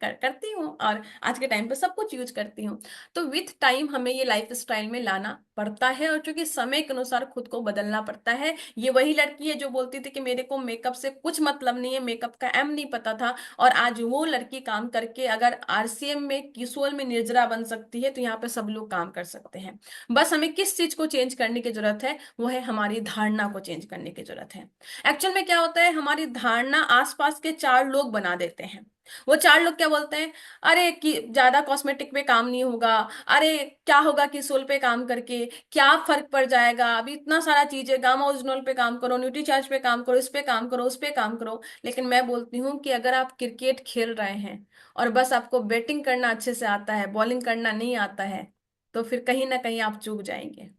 करती हूँ, और आज के टाइम पे सब कुछ यूज करती हूँ। तो विथ टाइम हमें ये लाइफ स्टाइल में लाना पड़ता है, और चूंकि समय के अनुसार खुद को बदलना पड़ता है। ये वही लड़की है जो बोलती थी कि मेरे को मेकअप से कुछ मतलब नहीं है, मेकअप का एम नहीं पता था, और आज वो लड़की काम करके अगर आरसीएम में, किसोल में निर्जरा बन सकती है, तो यहाँ पे सब लोग काम कर सकते हैं। बस हमें किस चीज को चेंज करने की जरूरत है, वो है हमारी धारणा को चेंज करने की जरूरत है। एक्चुअल में क्या होता है, हमारी धारणा आसपास के 4 लोग बना देते हैं। वो 4 लोग क्या बोलते हैं, अरे कि ज्यादा कॉस्मेटिक पे काम नहीं होगा, अरे क्या होगा कि सोल पे काम करके, क्या फर्क पड़ जाएगा, अभी इतना सारा चीजें, गामा ओरिजिनल पे काम करो, न्यूट्री चार्ज पे काम करो, इस पे काम करो, उस पे काम करो। लेकिन मैं बोलती हूँ कि अगर आप क्रिकेट खेल रहे हैं और बस आपको बैटिंग करना अच्छे से आता है, बॉलिंग करना नहीं आता है, तो फिर कहीं ना कहीं आप चूक जाएंगे।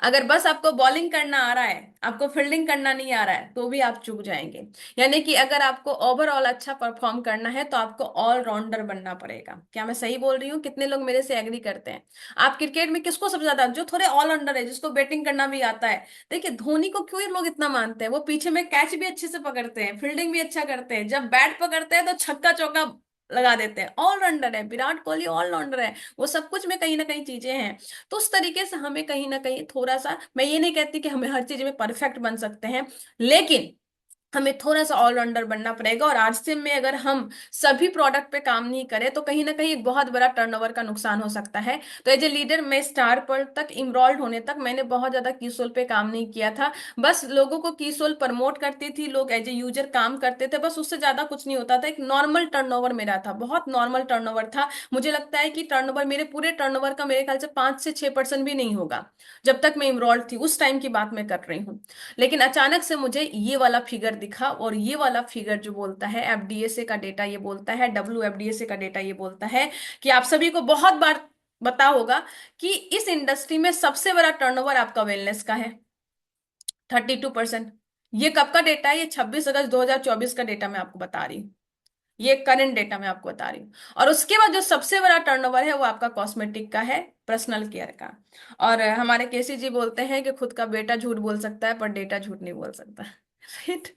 अगर बस आपको बॉलिंग करना आ रहा है, आपको फील्डिंग करना नहीं आ रहा है, तो भी आप चूक जाएंगे। यानी कि अगर आपको ओवरऑल अच्छा परफॉर्म करना है, तो आपको ऑलराउंडर बनना पड़ेगा। क्या मैं सही बोल रही हूँ? कितने लोग मेरे से एग्री करते हैं? आप क्रिकेट में किसको सबसे ज्यादा, जो थोड़े ऑलराउंडर है, जिसको बैटिंग करना भी आता है, देखिए धोनी को क्यों ये लोग इतना मानते हैं, वो पीछे में कैच भी अच्छे से पकड़ते हैं, फील्डिंग भी अच्छा करते हैं, जब बैट पकड़ते हैं तो छक्का चौका लगा देते हैं। ऑलराउंडर है, विराट कोहली ऑलराउंडर है, वो सब कुछ में कहीं ना कहीं चीजें हैं। तो उस तरीके से हमें कहीं ना कहीं थोड़ा सा, मैं ये नहीं कहती कि हमें हर चीज में परफेक्ट बन सकते हैं, लेकिन हमें थोड़ा सा ऑलराउंडर बनना पड़ेगा। और आरसीएम में अगर हम सभी प्रोडक्ट पे काम नहीं करें तो कहीं ना कहीं एक बहुत बड़ा टर्नओवर का नुकसान हो सकता है। तो एज ए लीडर मैं स्टार पर तक इनरोल्ड होने तक मैंने बहुत ज्यादा कीसोल पे काम नहीं किया था। बस लोगों को कीसोल प्रमोट करती थी, लोग एज ए यूजर काम करते थे, बस उससे ज्यादा कुछ नहीं होता था। एक नॉर्मल टर्नओवर मेरा था, बहुत नॉर्मल टर्नओवर था। मुझे लगता है कि टर्नओवर, मेरे पूरे टर्नओवर का मेरे ख्याल से 5 से 6% भी नहीं होगा जब तक मैं इनरोल्ड थी, उस टाइम की बात मैं कर रही हूँ। लेकिन अचानक से मुझे ये वाला फिगर दिखा, और ये वाला फिगर जो बोलता है, एफडीएसए का डेटा ये बोलता है, WFDSA का डेटा ये बोलता है कि आप सभी को बहुत बार पता होगा कि इस इंडस्ट्री में सबसे बड़ा टर्नओवर आपका वेलनेस का है, 32%। ये कब का डेटा है? ये 26 अगस्त 2024 का डेटा मैं आपको बता रही हूँ, ये करंट डेटा मैं आपको बता रही हूँ। और उसके बाद जो सबसे बड़ा टर्नओवर है वो आपका कॉस्मेटिक का है, पर्सनल केयर का। और हमारे केसी जी बोलते हैं कि खुद का बेटा झूठ बोल सकता है पर डेटा झूठ नहीं बोल सकता। राइट।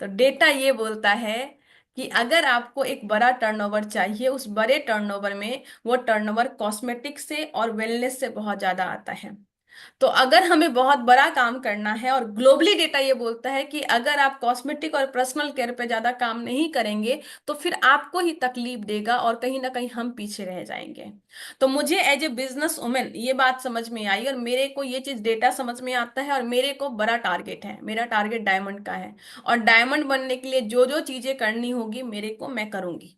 तो डेटा ये बोलता है कि अगर आपको एक बड़ा टर्नओवर चाहिए, उस बड़े टर्नओवर में वो टर्नओवर कॉस्मेटिक से और वेलनेस से बहुत ज्यादा आता है। तो अगर हमें बहुत बड़ा काम करना है, और ग्लोबली डेटा ये बोलता है कि अगर आप कॉस्मेटिक और पर्सनल केयर पे ज्यादा काम नहीं करेंगे तो फिर आपको ही तकलीफ देगा और कहीं ना कहीं हम पीछे रह जाएंगे। तो मुझे एज ए बिजनेस वुमेन ये बात समझ में आई, और मेरे को ये चीज डेटा समझ में आता है, और मेरे को बड़ा टारगेट है, मेरा टारगेट डायमंड का है। और डायमंड बनने के लिए जो जो चीजें करनी होगी मेरे को, मैं करूंगी।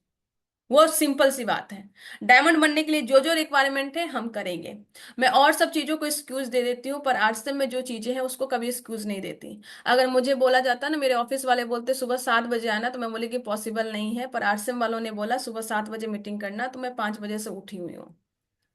वो सिंपल सी बात है। डायमंड बनने के लिए जो जो रिक्वायरमेंट है हम करेंगे। मैं और सब चीजों को एक्सक्यूज दे देती हूँ, पर आरसीएम में जो चीजें हैं उसको कभी एक्सक्यूज नहीं देती। अगर मुझे बोला जाता ना, मेरे ऑफिस वाले बोलते सुबह 7 बजे आना, तो मैं बोली कि पॉसिबल नहीं है, पर आरसीएम वालों ने बोला सुबह 7 बजे मीटिंग करना, तो मैं 5 बजे से उठी हुई हूँ।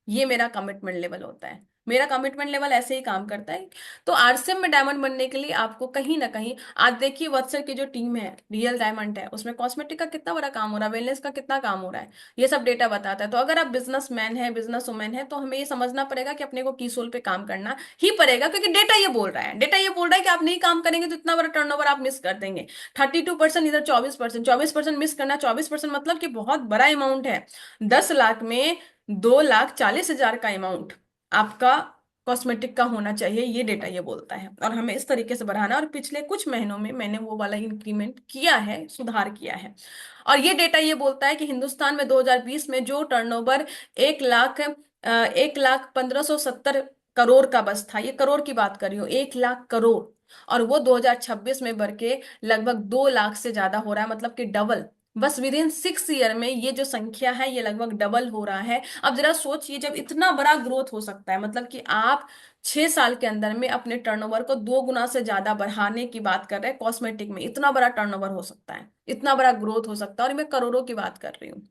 ये मेरा कमिटमेंट लेवल होता है, मेरा कमिटमेंट लेवल ऐसे ही काम करता है। तो आरसीएम में डायमंड बनने के लिए आपको कहीं ना कहीं, आज देखिए वत्सर की जो टीम है, रियल डायमंड है, उसमें कॉस्मेटिक का कितना बड़ा काम हो रहा है, वेलनेस का कितना काम हो रहा है, ये सब डेटा बताता है। तो अगर आप बिजनेस मैन है, बिजनेस वुमेन है, तो हमें ये समझना पड़ेगा कि अपने को की सोल पे काम करना ही पड़ेगा, क्योंकि डेटा ये बोल रहा है, डेटा ये बोल रहा है कि आप नहीं काम करेंगे तो इतना बड़ा टर्नओवर आप मिस कर देंगे। 32%, इधर 24%, 24% मिस करना, 24% मतलब कि बहुत बड़ा अमाउंट है। 10 लाख में 2,40,000 का अमाउंट आपका कॉस्मेटिक का होना चाहिए, ये डेटा ये बोलता है। और हमें इस तरीके से बढ़ाना है, और पिछले कुछ महीनों में मैंने वो वाला इंक्रीमेंट किया है, सुधार किया है। और ये डेटा ये बोलता है कि हिंदुस्तान में 2020 में जो टर्नओवर 1,1570 करोड़ का बस था, ये करोड़ की बात कर रही हूँ, 1 लाख करोड़, और वो 2026 में बढ़ के लगभग 2 लाख से ज्यादा हो रहा है, मतलब कि डबल। बस विद इन 6 ईयर में ये जो संख्या है ये लगभग डबल हो रहा है। अब जरा सोचिए, जब इतना बड़ा ग्रोथ हो सकता है, मतलब कि आप 6 साल के अंदर में अपने टर्नओवर को 2 गुना से ज्यादा बढ़ाने की बात कर रहे हैं, कॉस्मेटिक में इतना बड़ा टर्नओवर हो सकता है, इतना बड़ा ग्रोथ हो सकता है, और मैं करोड़ों की बात कर रही हूँ,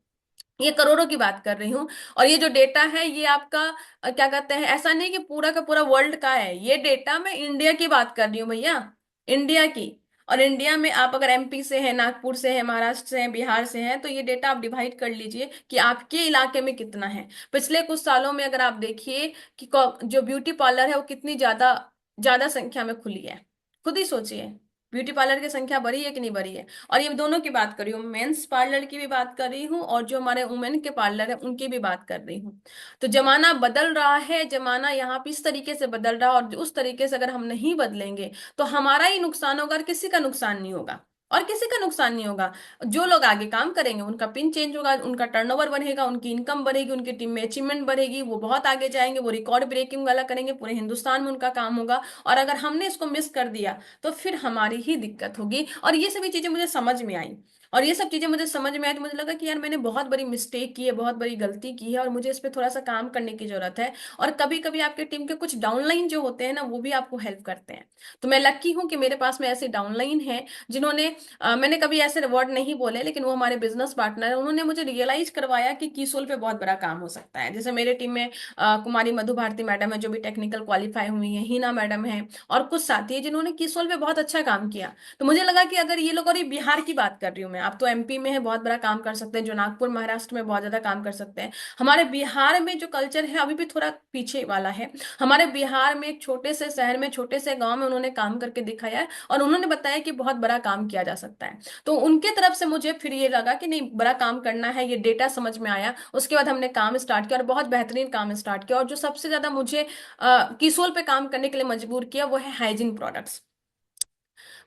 ये करोड़ों की बात कर रही हूँ। और ये जो डेटा है ये आपका क्या कहते हैं, ऐसा नहीं कि पूरा का पूरा वर्ल्ड का है, ये डेटा मैं इंडिया की बात कर रही हूँ भैया, इंडिया की। और इंडिया में आप अगर एमपी से हैं, नागपुर से हैं, महाराष्ट्र से हैं, बिहार से हैं, तो ये डेटा आप डिवाइड कर लीजिए कि आपके इलाके में कितना है। पिछले कुछ सालों में अगर आप देखिए कि जो ब्यूटी पार्लर है वो कितनी ज्यादा ज्यादा संख्या में खुली है, खुद ही सोचिए, ब्यूटी पार्लर की संख्या बढ़ी है कि नहीं बढ़ी है। और ये दोनों की बात कर रही हूँ, मेंस पार्लर की भी बात कर रही हूँ, और जो हमारे वुमेन के पार्लर है उनकी भी बात कर रही हूँ। तो जमाना बदल रहा है, जमाना यहाँ पे इस तरीके से बदल रहा है, और उस तरीके से अगर हम नहीं बदलेंगे तो हमारा ही नुकसान होगा, और किसी का नुकसान नहीं होगा, और किसी का नुकसान नहीं होगा। जो लोग आगे काम करेंगे उनका पिन चेंज होगा, उनका टर्नओवर बढ़ेगा, उनकी इनकम बढ़ेगी, उनकी टीम में अचीवमेंट बढ़ेगी, वो बहुत आगे जाएंगे, वो रिकॉर्ड ब्रेकिंग वाला करेंगे, पूरे हिंदुस्तान में उनका काम होगा। और अगर हमने इसको मिस कर दिया तो फिर हमारी ही दिक्कत होगी। और ये सभी चीजें मुझे समझ में आई, और ये सब चीजें मुझे समझ में आई, तो मुझे लगा कि यार मैंने बहुत बड़ी मिस्टेक की है, बहुत बड़ी गलती की है, और मुझे इस पे थोड़ा सा काम करने की जरूरत है। और कभी कभी आपके टीम के कुछ डाउनलाइन जो होते हैं ना, वो भी आपको हेल्प करते हैं। तो मैं लकी हूं कि मेरे पास में ऐसे डाउनलाइन है जिन्होंने मैंने कभी ऐसे वर्ड नहीं बोले, लेकिन वो हमारे बिजनेस पार्टनर है, उन्होंने मुझे रियलाइज करवाया कि कीसोल पे बहुत बड़ा काम हो सकता है। जैसे मेरे टीम में कुमारी मधु भारती मैडम है जो भी टेक्निकल क्वालिफाई हुई है, हिना मैडम है, और कुछ साथी है जिन्होंने किसोल पे बहुत अच्छा काम किया। तो मुझे लगा कि अगर ये लोग, और ये बिहार की बात कर रही हूँ मैं, आप तो एमपी में है, बहुत बड़ा काम कर सकते हैं, जो नागपुर महाराष्ट्र में बहुत ज्यादा काम कर सकते हैं। हमारे बिहार में जो कल्चर है अभी भी थोड़ा पीछे वाला है। हमारे बिहार में एक छोटे से शहर में, छोटे से गांव में उन्होंने काम करके दिखाया है, और उन्होंने बताया कि बहुत बड़ा काम किया जा सकता है। तो उनके तरफ से मुझे फिर ये लगा कि नहीं, बड़ा काम करना है, ये डेटा समझ में आया। उसके बाद हमने काम स्टार्ट किया और बहुत बेहतरीन काम स्टार्ट किया। और जो सबसे ज्यादा मुझे किसोल पे काम करने के लिए मजबूर किया वो है हाइजीन प्रोडक्ट्स।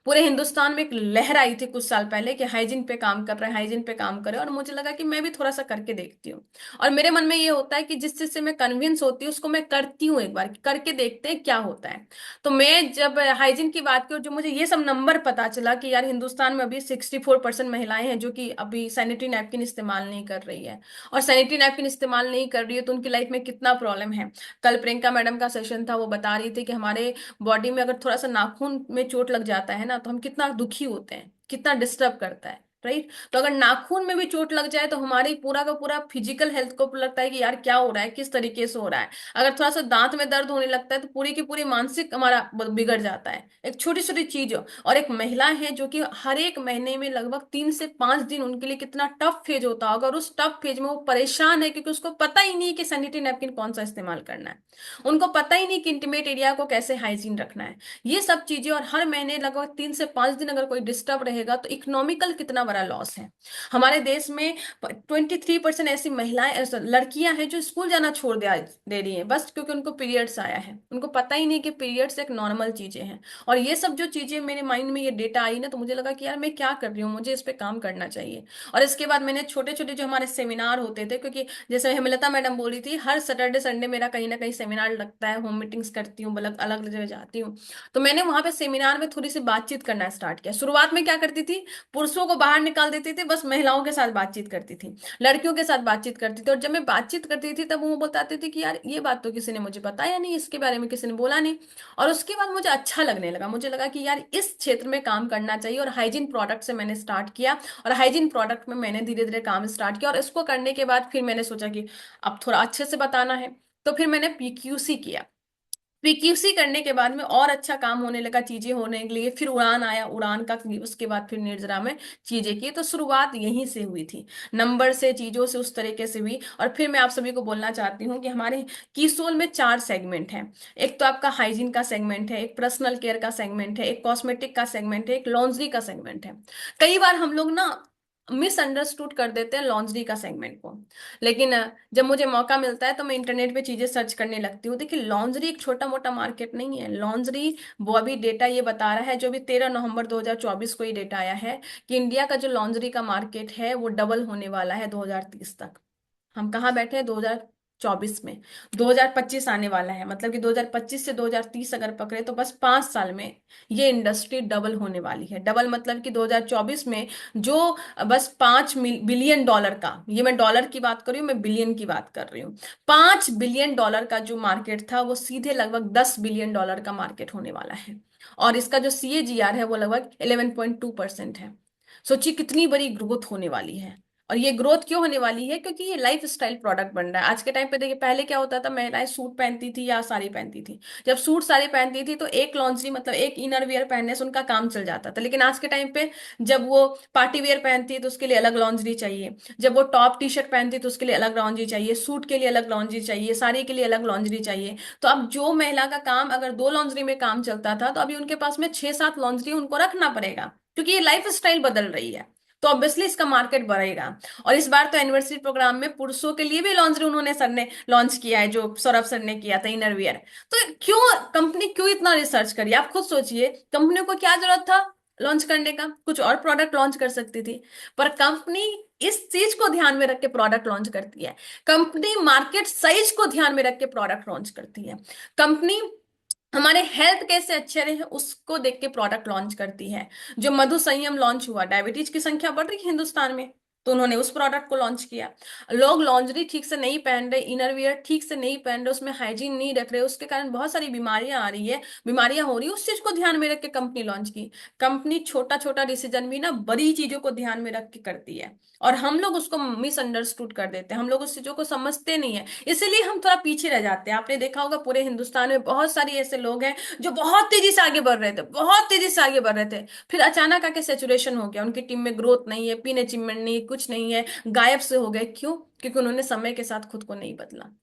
पूरे हिंदुस्तान में एक लहर आई थी कुछ साल पहले कि हाइजीन पे काम कर रहे हैं, हाइजीन पे काम कर रहे हैं, और मुझे लगा कि मैं भी थोड़ा सा करके देखती हूँ। और मेरे मन में ये होता है कि जिस चीज से मैं कन्विंस होती हूँ उसको मैं करती हूँ, एक बार करके देखते हैं क्या होता है। तो मैं जब हाइजीन की बात की और जो मुझे ये सब नंबर पता चला कि यार हिंदुस्तान में अभी 64% महिलाएं हैं जो कि अभी सैनिटरी नैपकिन इस्तेमाल नहीं कर रही है, और सैनिटरी नैपकिन इस्तेमाल नहीं कर रही है तो उनकी लाइफ में कितना प्रॉब्लम है। कल प्रियंका मैडम का सेशन था, वो बता रही थी कि हमारे बॉडी में अगर थोड़ा सा नाखून में चोट लग जाता है ना तो हम कितना दुखी होते हैं, कितना डिस्टर्ब करता है, राइट। तो अगर नाखून में भी चोट लग जाए तो हमारी पूरा का पूरा फिजिकल हेल्थ को लगता है कि यार क्या हो रहा है, किस तरीके से हो रहा है। अगर थोड़ा सा दांत में दर्द होने लगता है तो पूरी की पूरी मानसिक हमारा बिगड़ जाता है, एक छोटी छोटी चीज हो। और एक महिला है जो कि हर एक महीने में लगभग 3 से 5 दिन उनके लिए कितना टफ फेज होता होगा, और उस टफ फेज में वो परेशान है क्योंकि उसको पता ही नहीं कि सैनिटरी नैपकिन कौन सा इस्तेमाल करना है, उनको पता ही नहीं कि इंटीमेट एरिया को कैसे हाइजीन रखना है। ये सब चीजें, और हर महीने लगभग 3 से 5 दिन अगर कोई डिस्टर्ब रहेगा तो इकोनॉमिकल कितना बड़ा लॉस है। हमारे देश में 23% ऐसी महिलाएं, लड़कियां हैं जो स्कूल जाना छोड़ दे रही हैं बस क्योंकि उनको पीरियड्स आया है। उनको पता ही नहीं कि पीरियड्स एक नॉर्मल चीजें हैं। और ये सब जो चीजें मेरे माइंड में ये डेटा आई ना तो मुझे लगा कि यार मैं क्या कर रही हूँ, मुझे इस पे काम करना चाहिए। और इसके बाद मैंने छोटे छोटे जो हमारे सेमिनार होते थे, क्योंकि जैसे हेमलता मैडम बोली थी हर सैटरडे संडे मेरा कहीं ना कहीं सेमिनार लगता है, होम मीटिंग्स करती हूँ, अलग अलग जगह जाती हूँ। तो मैंने वहां पे सेमिनार में थोड़ी सी बातचीत करना स्टार्ट किया। शुरुआत में क्या करती थी, पुरुषों को बाहर निकाल देती थी, बस महिलाओं के साथ बातचीत करती थी, लड़कियों के साथ बातचीत करती थी। और जब मैं बातचीत करती थी तब वो बताती थी कि यार ये बात तो किसी ने मुझे बताया नहीं, इसके बारे में किसी ने बोला नहीं। और उसके बाद मुझे अच्छा लगने लगा, मुझे लगा कि यार इस क्षेत्र में काम करना चाहिए। और हाइजीन प्रोडक्ट से मैंने स्टार्ट किया, और हाइजीन प्रोडक्ट में मैंने धीरे धीरे काम स्टार्ट किया। और इसको करने के बाद फिर मैंने सोचा कि अब थोड़ा अच्छे से बताना है, तो फिर मैंने पीक्यूसी किया। पीक्यूसी करने के बाद में और अच्छा काम होने लगा, चीजें होने के लिए फिर उड़ान आया, उड़ान का उसके बाद फिर निर्जरा में चीजें की। तो शुरुआत यहीं से हुई थी, नंबर से, चीजों से, उस तरीके से हुई। और फिर मैं आप सभी को बोलना चाहती हूँ कि हमारे कीसोल में 4 सेगमेंट हैं। एक तो आपका हाइजीन का सेगमेंट है, एक पर्सनल केयर का सेगमेंट है, एक कॉस्मेटिक का सेगमेंट है, एक लॉन्ड्री का सेगमेंट है। कई बार हम लोग ना मिसअंडरस्टूड कर देते हैं लॉन्ड्री का सेगमेंट को। लेकिन जब मुझे मौका मिलता है तो मैं इंटरनेट पे चीजें सर्च करने लगती हूँ। देखिए लॉन्ड्री एक छोटा मोटा मार्केट नहीं है। लॉन्ड्री, वो अभी डेटा ये बता रहा है, जो भी 13 नवंबर 2024 को ये डेटा आया है, कि इंडिया का जो लॉन्ड्री का मार्केट है वो डबल होने वाला है 2030 तक। हम कहाँ बैठे हैं, 2024 में। 2025 आने वाला है, मतलब कि 2025 से 2030 अगर पकड़े तो बस 5 साल में ये इंडस्ट्री डबल होने वाली है। डबल मतलब कि 2024 में जो बस $5 बिलियन का, ये मैं डॉलर की बात कर रही हूँ, मैं बिलियन की बात कर रही हूँ, $5 बिलियन का जो मार्केट था वो सीधे लगभग $10 बिलियन का मार्केट होने वाला है। और इसका जो CAGR है वो लगभग 11.2% है। सोचिए कितनी बड़ी ग्रोथ होने वाली है। और ये ग्रोथ क्यों होने वाली है, क्योंकि ये लाइफ स्टाइल प्रोडक्ट बन रहा है। आज के टाइम पे देखिए, पहले क्या होता था, महिलाएं सूट पहनती थी या साड़ी पहनती थी। जब सूट साड़ी पहनती थी तो एक लॉन्ड्री, मतलब एक इनर वियर पहनने से उनका काम चल जाता था। लेकिन आज के टाइम पे जब वो पार्टी वियर पहनती है तो उसके लिए अलग लॉन्ड्री चाहिए, जब वो टॉप टी शर्ट पहनती है तो उसके लिए अलग लॉन्ड्री चाहिए, सूट के लिए अलग लॉन्ड्री चाहिए, साड़ी के लिए अलग लॉन्ड्री चाहिए। तो अब जो महिला का काम अगर 2 लॉन्ड्री में काम चलता था तो अभी उनके पास में 6-7 लॉन्ड्री उनको रखना पड़ेगा, क्योंकि ये लाइफ स्टाइल बदल रही है। तो ऑब्वियसली इसका मार्केट बढ़ेगा। और इस बार तो एनिवर्सरी प्रोग्राम में पुरुषों के लिए भी लॉन्ड्री उन्होंने सर ने लॉन्च किया है, जो सौरभ सर ने किया था, इनरवियर। तो क्यों कंपनी क्यों इतना रिसर्च करी, आप खुद सोचिए, कंपनी को क्या जरूरत था लॉन्च करने का, कुछ और प्रोडक्ट लॉन्च कर सकती थी। पर कंपनी इस चीज को ध्यान में रख के प्रोडक्ट लॉन्च करती है। कंपनी मार्केट साइज को ध्यान में रख के प्रोडक्ट लॉन्च करती है। कंपनी हमारे हेल्थ कैसे अच्छे रहे उसको देख के प्रोडक्ट लॉन्च करती है। जो मधु संयम लॉन्च हुआ, डायबिटीज की संख्या बढ़ रही है हिंदुस्तान में, तो उन्होंने उस प्रोडक्ट को लॉन्च किया। लोग लॉन्जरी ठीक से नहीं पहन रहे, इनर वियर ठीक से नहीं पहन रहे, उसमें हाइजीन नहीं रख रहे, उसके कारण बहुत सारी बीमारियां आ रही है, बीमारियां हो रही है। उस चीज को ध्यान में रख के कंपनी लॉन्च की। कंपनी छोटा छोटा डिसीजन भी ना बड़ी चीजों को ध्यान में रख के करती है, और हम लोग उसको मिसअंडरस्टूड कर देते हैं, हम लोग उस चीजों को समझते नहीं है, इसीलिए हम थोड़ा पीछे रह जाते हैं। आपने देखा होगा पूरे हिंदुस्तान में बहुत सारी ऐसे लोग हैं जो बहुत तेजी से आगे बढ़ रहे थे, बहुत तेजी से आगे बढ़ रहे थे, फिर अचानक आके सेचुरेशन हो गया, उनकी टीम में ग्रोथ नहीं है, पीने अचीवमेंट नहीं, कुछ नहीं है, गायब से हो गए। क्यों? क्योंकि उन्होंने समय के साथ खुद को नहीं बदला।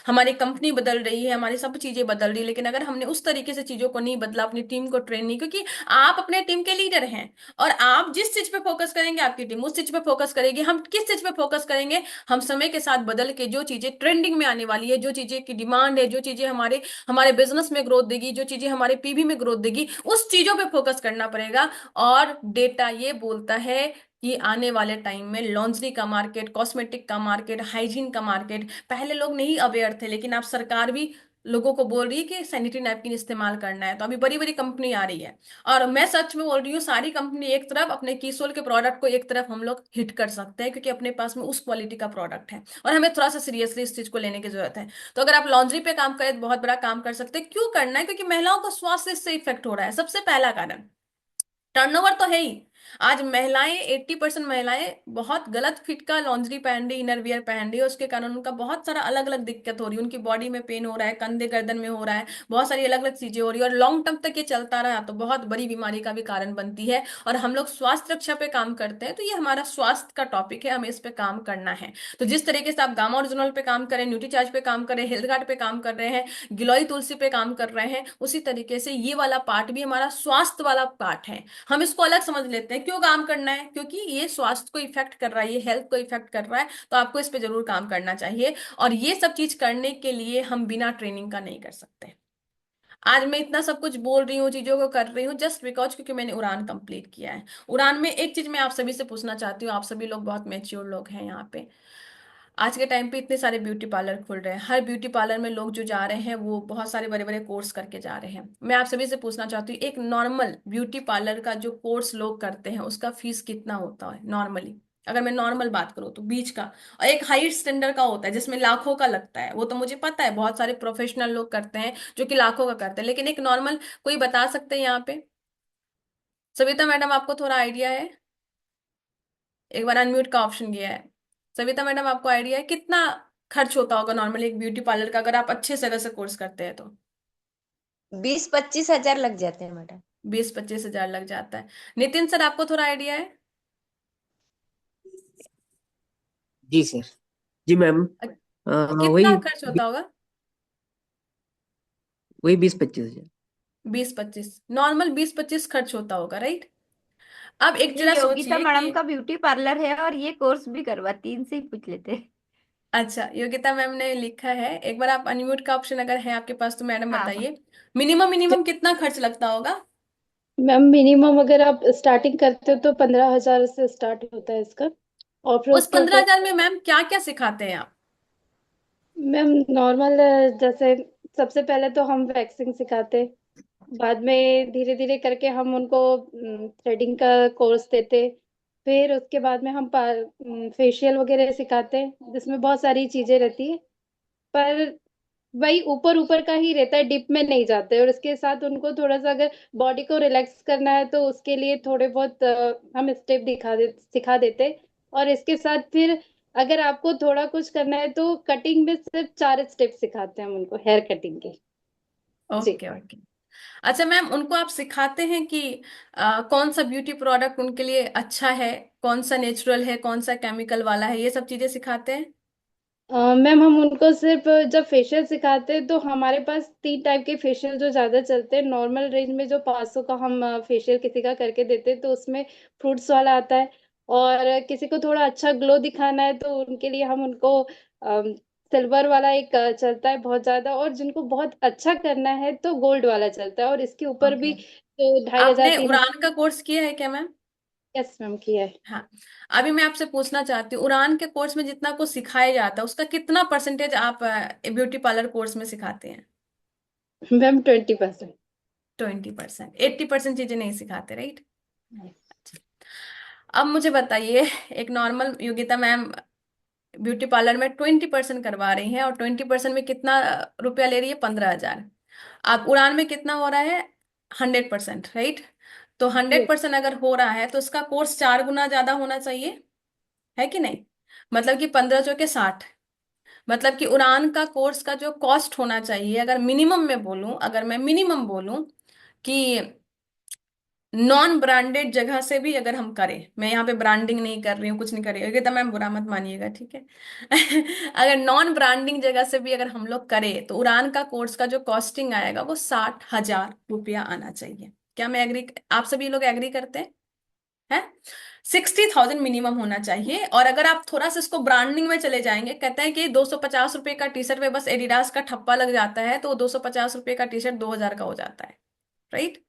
हमारी कंपनी बदल रही है, हमारी सब चीजें बदल रही है, लेकिन अगर हमने उस तरीके से चीजों को नहीं बदला, अपनी टीम को ट्रेन नहीं, क्योंकि आप अपने टीम के लीडर हैं, और आप जिस चीज पे फोकस करेंगे आपकी टीम उस चीज पे फोकस करेगी। हम किस चीज पे फोकस करेंगे? हम समय के साथ बदल के जो चीजें ट्रेंडिंग में आने वाली है, जो चीजें की डिमांड है, जो चीजें हमारे हमारे बिजनेस में ग्रोथ देगी, जो चीजें हमारे पीवी में ग्रोथ देगी, उस चीजों पे फोकस करना पड़ेगा। और डेटा ये बोलता है कि आने वाले टाइम में लॉन्ड्री का मार्केट, कॉस्मेटिक का मार्केट, हाइजीन का मार्केट, पहले लोग नहीं अवेयर थे, लेकिन अब सरकार भी लोगों को बोल रही है कि सैनिटरी नैपकिन इस्तेमाल करना है, तो अभी बड़ी बड़ी कंपनी आ रही है। और मैं सच में बोल रही हूँ, सारी कंपनी एक तरफ, अपने कीसोल के प्रोडक्ट को एक तरफ हम लोग हिट कर सकते हैं, क्योंकि अपने पास में उस क्वालिटी का प्रोडक्ट है, और हमें थोड़ा सा सीरियसली इस चीज को लेने की जरूरत है। तो अगर आप लॉन्ड्री पे काम करें तो बहुत बड़ा काम कर सकते हैं। क्यों करना है? क्योंकि महिलाओं को स्वास्थ्य इससे इफेक्ट हो रहा है, सबसे पहला कारण। टर्नओवर तो है ही। आज महिलाएं, 80% महिलाएं बहुत गलत फिट का लॉन्जरी पहन रही, इनर वियर पहन रही है, उसके कारण उनका बहुत सारा अलग अलग दिक्कत हो रही है, उनकी बॉडी में पेन हो रहा है, कंधे गर्दन में हो रहा है, बहुत सारी अलग अलग चीजें हो रही है, और लॉन्ग टर्म तक ये चलता रहा तो बहुत बड़ी बीमारी का भी कारण बनती है। और हम लोग स्वास्थ्य रक्षा पे काम करते हैं, तो ये हमारा स्वास्थ्य का टॉपिक है, हमें इस पे काम करना है। तो जिस तरीके से आप गामा ओरिजिनल पे काम करें, न्यूट्रीचार्ज पे काम करें, हेल्थ कार्ड पे काम कर रहे हैं, गिलोय तुलसी पे काम कर रहे हैं, उसी तरीके से ये वाला पार्ट भी हमारा स्वास्थ्य वाला पार्ट है। हम इसको अलग समझ लेते हैं। क्यों काम करना है? क्योंकि ये स्वास्थ्य को इफेक्ट कर रहा है, ये हेल्थ को इफेक्ट कर रहा है, तो आपको इस पे जरूर काम करना चाहिए। और ये सब चीज करने के लिए हम बिना ट्रेनिंग का नहीं कर सकते। आज मैं इतना सब कुछ बोल रही हूँ, चीजों को कर रही हूँ, जस्ट बिकॉज क्योंकि मैंने उड़ान कंप्लीट किया है। उड़ान में एक चीज मैं आप सभी से पूछना चाहती हूँ, आप सभी लोग बहुत मेच्योर लोग हैं यहाँ पे। आज के टाइम पे इतने सारे ब्यूटी पार्लर खुल रहे हैं, हर ब्यूटी पार्लर में लोग जो जा रहे हैं वो बहुत सारे बड़े बड़े कोर्स करके जा रहे हैं। मैं आप सभी से पूछना चाहती हूँ, एक नॉर्मल ब्यूटी पार्लर का जो कोर्स लोग करते हैं उसका फीस कितना होता है नॉर्मली? अगर मैं नॉर्मल बात करूँ तो बीच का, और एक हाई स्टैंडर्ड का होता है जिसमें लाखों का लगता है, वो तो मुझे पता है, बहुत सारे प्रोफेशनल लोग करते हैं जो कि लाखों का करते हैं, लेकिन एक नॉर्मल कोई बता सकते हैं यहाँ पे? सविता मैडम, आपको थोड़ा आइडिया है? एक बार अनम्यूट का ऑप्शन गया है। सविता मैडम, आपको आइडिया है कितना खर्च होता होगा नॉर्मली एक ब्यूटी पार्लर का, अगर आप अच्छे से अगर से कोर्स करते हैं तो? 20-25 हजार लग जाते हैं मैडम। 20-25 हजार लग जाता है। नितिन सर, आपको थोड़ा आइडिया है? जी सर। जी मैम। अ, वही कितना खर्च होता होगा? वही 20-25 हजार। 20-25 नॉर्मल 20-25 खर्च होता होगा, राइट? अब एक ये जरा योगिता सोचिए कि, मैडम का ब्यूटी पार्लर है और ये कोर्स भी करवाती, इनसे ही पूछ लेते। अच्छा योगिता मैम ने लिखा है, एक बार आप अनम्यूट का ऑप्शन अगर है आपके पास तो मैडम हाँ हाँ। बताइए, मिनिमम मिनिमम कितना खर्च लगता होगा? मैम मिनिमम अगर आप स्टार्टिंग करते हो तो 15 हजार से स्टार्ट होता है इसका। और फिर उस उसके पंद्रह ऊपर हजार में मैम क्या क्या सिखाते हैं आप? मैम नॉर्मल जैसे सबसे पहले तो हम वैक्सिंग सिखाते, बाद में धीरे धीरे करके हम उनको थ्रेडिंग का कोर्स देते, फिर उसके बाद में हम फेशियल वगैरह सिखाते जिसमें बहुत सारी चीजें रहती है। पर वही ऊपर ऊपर का ही रहता है, डिप में नहीं जाते। और इसके साथ उनको थोड़ा सा अगर बॉडी को रिलैक्स करना है तो उसके लिए थोड़े बहुत हम स्टेप सिखा देते। और इसके साथ फिर अगर आपको थोड़ा कुछ करना है तो कटिंग में सिर्फ 4 स्टेप सिखाते हैं हम उनको, हेयर कटिंग के। जी। Okay okay. अच्छा मैम, उनको आप सिखाते हैं कि कौन सा ब्यूटी प्रोडक्ट उनके लिए अच्छा है, कौन सा नेचुरल है, कौन सा केमिकल वाला है, ये सब चीजें सिखाते हैं? मैम हम उनको सिर्फ जब फेशियल सिखाते हैं तो हमारे पास 3 टाइप के फेशियल जो ज्यादा चलते हैं। नॉर्मल रेंज में जो 500 का हम फेशियल किसी का करके देते हैं तो उसमें फ्रूट्स वाला आता है। और किसी को थोड़ा अच्छा ग्लो दिखाना है तो उनके लिए हम उनको सिल्वर वाला एक चलता है बहुत ज्यादा। और जिनको बहुत अच्छा करना है तो गोल्ड वाला चलता है। और इसके ऊपर ओके। भी जो 2,500 आपने 3,000। उड़ान का कोर्स किया है क्या मैम? यस मैम किया है। हाँ। अभी मैं आपसे पूछना चाहती हूँ, उड़ान के कोर्स में जितना कुछ सिखाया जाता है उसका कितना परसेंटेज आप ब्यूटी पार्लर कोर्स में सिखाते हैं? मैम 20%। 20%, 80% चीजें नहीं सिखाते, राइट? अब मुझे बताइए, एक normal Yogita ma'am beauty parlour में 20% करवा रही हैं, और 20% में कितना रुपया ले रही है? 15,000। आप उड़ान में कितना हो रहा है? 100%, राइट? तो हंड्रेड यस। परसेंट अगर हो रहा है तो उसका कोर्स 4 गुना ज्यादा होना चाहिए, है कि नहीं? मतलब कि 15 चौके 60। मतलब कि उड़ान का कोर्स का जो कॉस्ट होना चाहिए, अगर मिनिमम में बोलूं, अगर मैं मिनिमम बोलूं कि नॉन ब्रांडेड जगह से भी अगर हम करें, मैं यहाँ पे ब्रांडिंग नहीं कर रही हूँ, कुछ नहीं कर रही हूँ, तो मैम बुरा मत मानिएगा, ठीक है? अगर नॉन ब्रांडिंग जगह से भी अगर हम लोग करें तो उड़ान का कोर्स का जो कॉस्टिंग आएगा वो 60,000 रुपया आना चाहिए। क्या मैं एग्री, आप सभी लोग एग्री करते हैं? है 60,000 मिनिमम होना चाहिए। और अगर आप थोड़ा सा इसको ब्रांडिंग में चले जाएंगे, कहते हैं कि 250 रुपए का टी शर्ट में बस एडिडास का ठप्पा लग जाता है, तो 250 रुपए का टी शर्ट 2,000 का हो जाता है, राइट?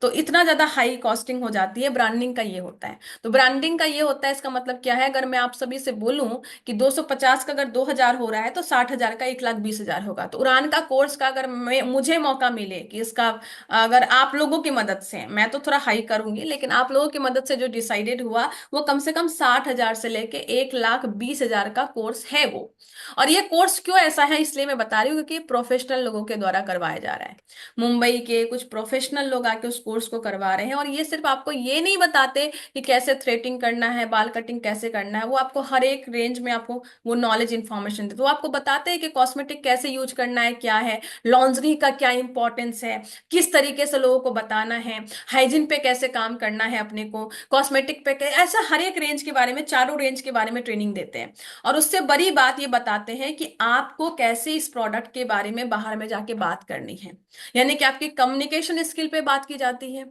तो इतना ज्यादा हाई कॉस्टिंग हो जाती है। ब्रांडिंग का ये होता है। तो ब्रांडिंग का ये होता है, इसका मतलब क्या है? अगर मैं आप सभी से बोलूं कि 250 का अगर 2,000 हो रहा है तो 60,000 का 1,20,000 होगा। तो उड़ान का कोर्स का अगर मुझे मौका मिले कि इसका, अगर आप लोगों की मदद से, मैं तो थोड़ा हाई करूंगी, लेकिन आप लोगों की मदद से जो डिसाइडेड हुआ वो कम से कम 60,000 से लेके 1,20,000 का कोर्स है वो। और ये कोर्स क्यों ऐसा है, इसलिए मैं बता रही हूँ क्योंकि प्रोफेशनल लोगों के द्वारा करवाया जा रहा है। मुंबई के कुछ प्रोफेशनल लोग आके उस कोर्स को करवा रहे हैं। और ये सिर्फ आपको ये नहीं बताते कि कैसे थ्रेडिंग करना है, बाल कटिंग कैसे करना है, वो आपको हर एक रेंज में आपको वो नॉलेज इन्फॉर्मेशन देते। वो आपको बताते हैं कि कॉस्मेटिक कैसे यूज करना है, क्या है लॉन्ड्री का, क्या इंपॉर्टेंस है, किस तरीके से लोगों को बताना है, हाइजीन पे कैसे काम करना है अपने को, कॉस्मेटिक पे ऐसा हर एक रेंज के बारे में, चारों रेंज के बारे में ट्रेनिंग देते हैं। और उससे बड़ी बात ये बताते हैं कि आपको कैसे इस प्रोडक्ट के बारे में बाहर में जाके बात करनी है, यानी कि आपकी कम्युनिकेशन स्किल पे बात की जाती है।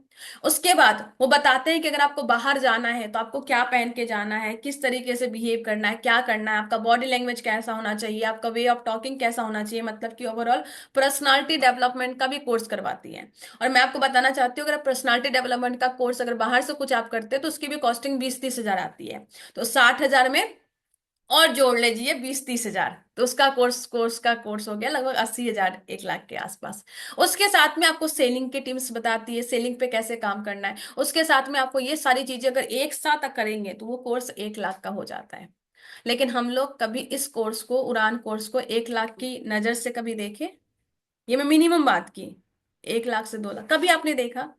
उसके बाद वो बताते हैं कि अगर आपको बाहर जाना है तो आपको क्या पहन के जाना है, किस तरीके से बिहेव करना है, क्या करना है, आपका बॉडी लैंग्वेज कैसा होना चाहिए, आपका वे ऑफ टॉकिंग कैसा होना चाहिए। मतलब कि ओवरऑल पर्सनालिटी डेवलपमेंट का भी कोर्स करवाती है। और मैं आपको बताना चाहती हूँ, अगर पर्सनालिटी डेवलपमेंट का कोर्स अगर बाहर से कुछ आप करते हैं तो उसकी भी कॉस्टिंग 20-30 हजार आती है। तो 60,000 में और जोड़ लीजिए 20-30 हजार, तो उसका कोर्स हो गया लगभग 80,000, 1 लाख के आसपास। उसके साथ में आपको सेलिंग की टिप्स बताती है, सेलिंग पे कैसे काम करना है। उसके साथ में आपको ये सारी चीजें अगर एक साथ करेंगे तो वो कोर्स 1 लाख का हो जाता है। लेकिन हम लोग कभी इस कोर्स को, उड़ान कोर्स को 1 लाख की नजर से कभी देखे? ये मैं मिनिमम बात की, 1 लाख से 2 लाख कभी आपने देखा?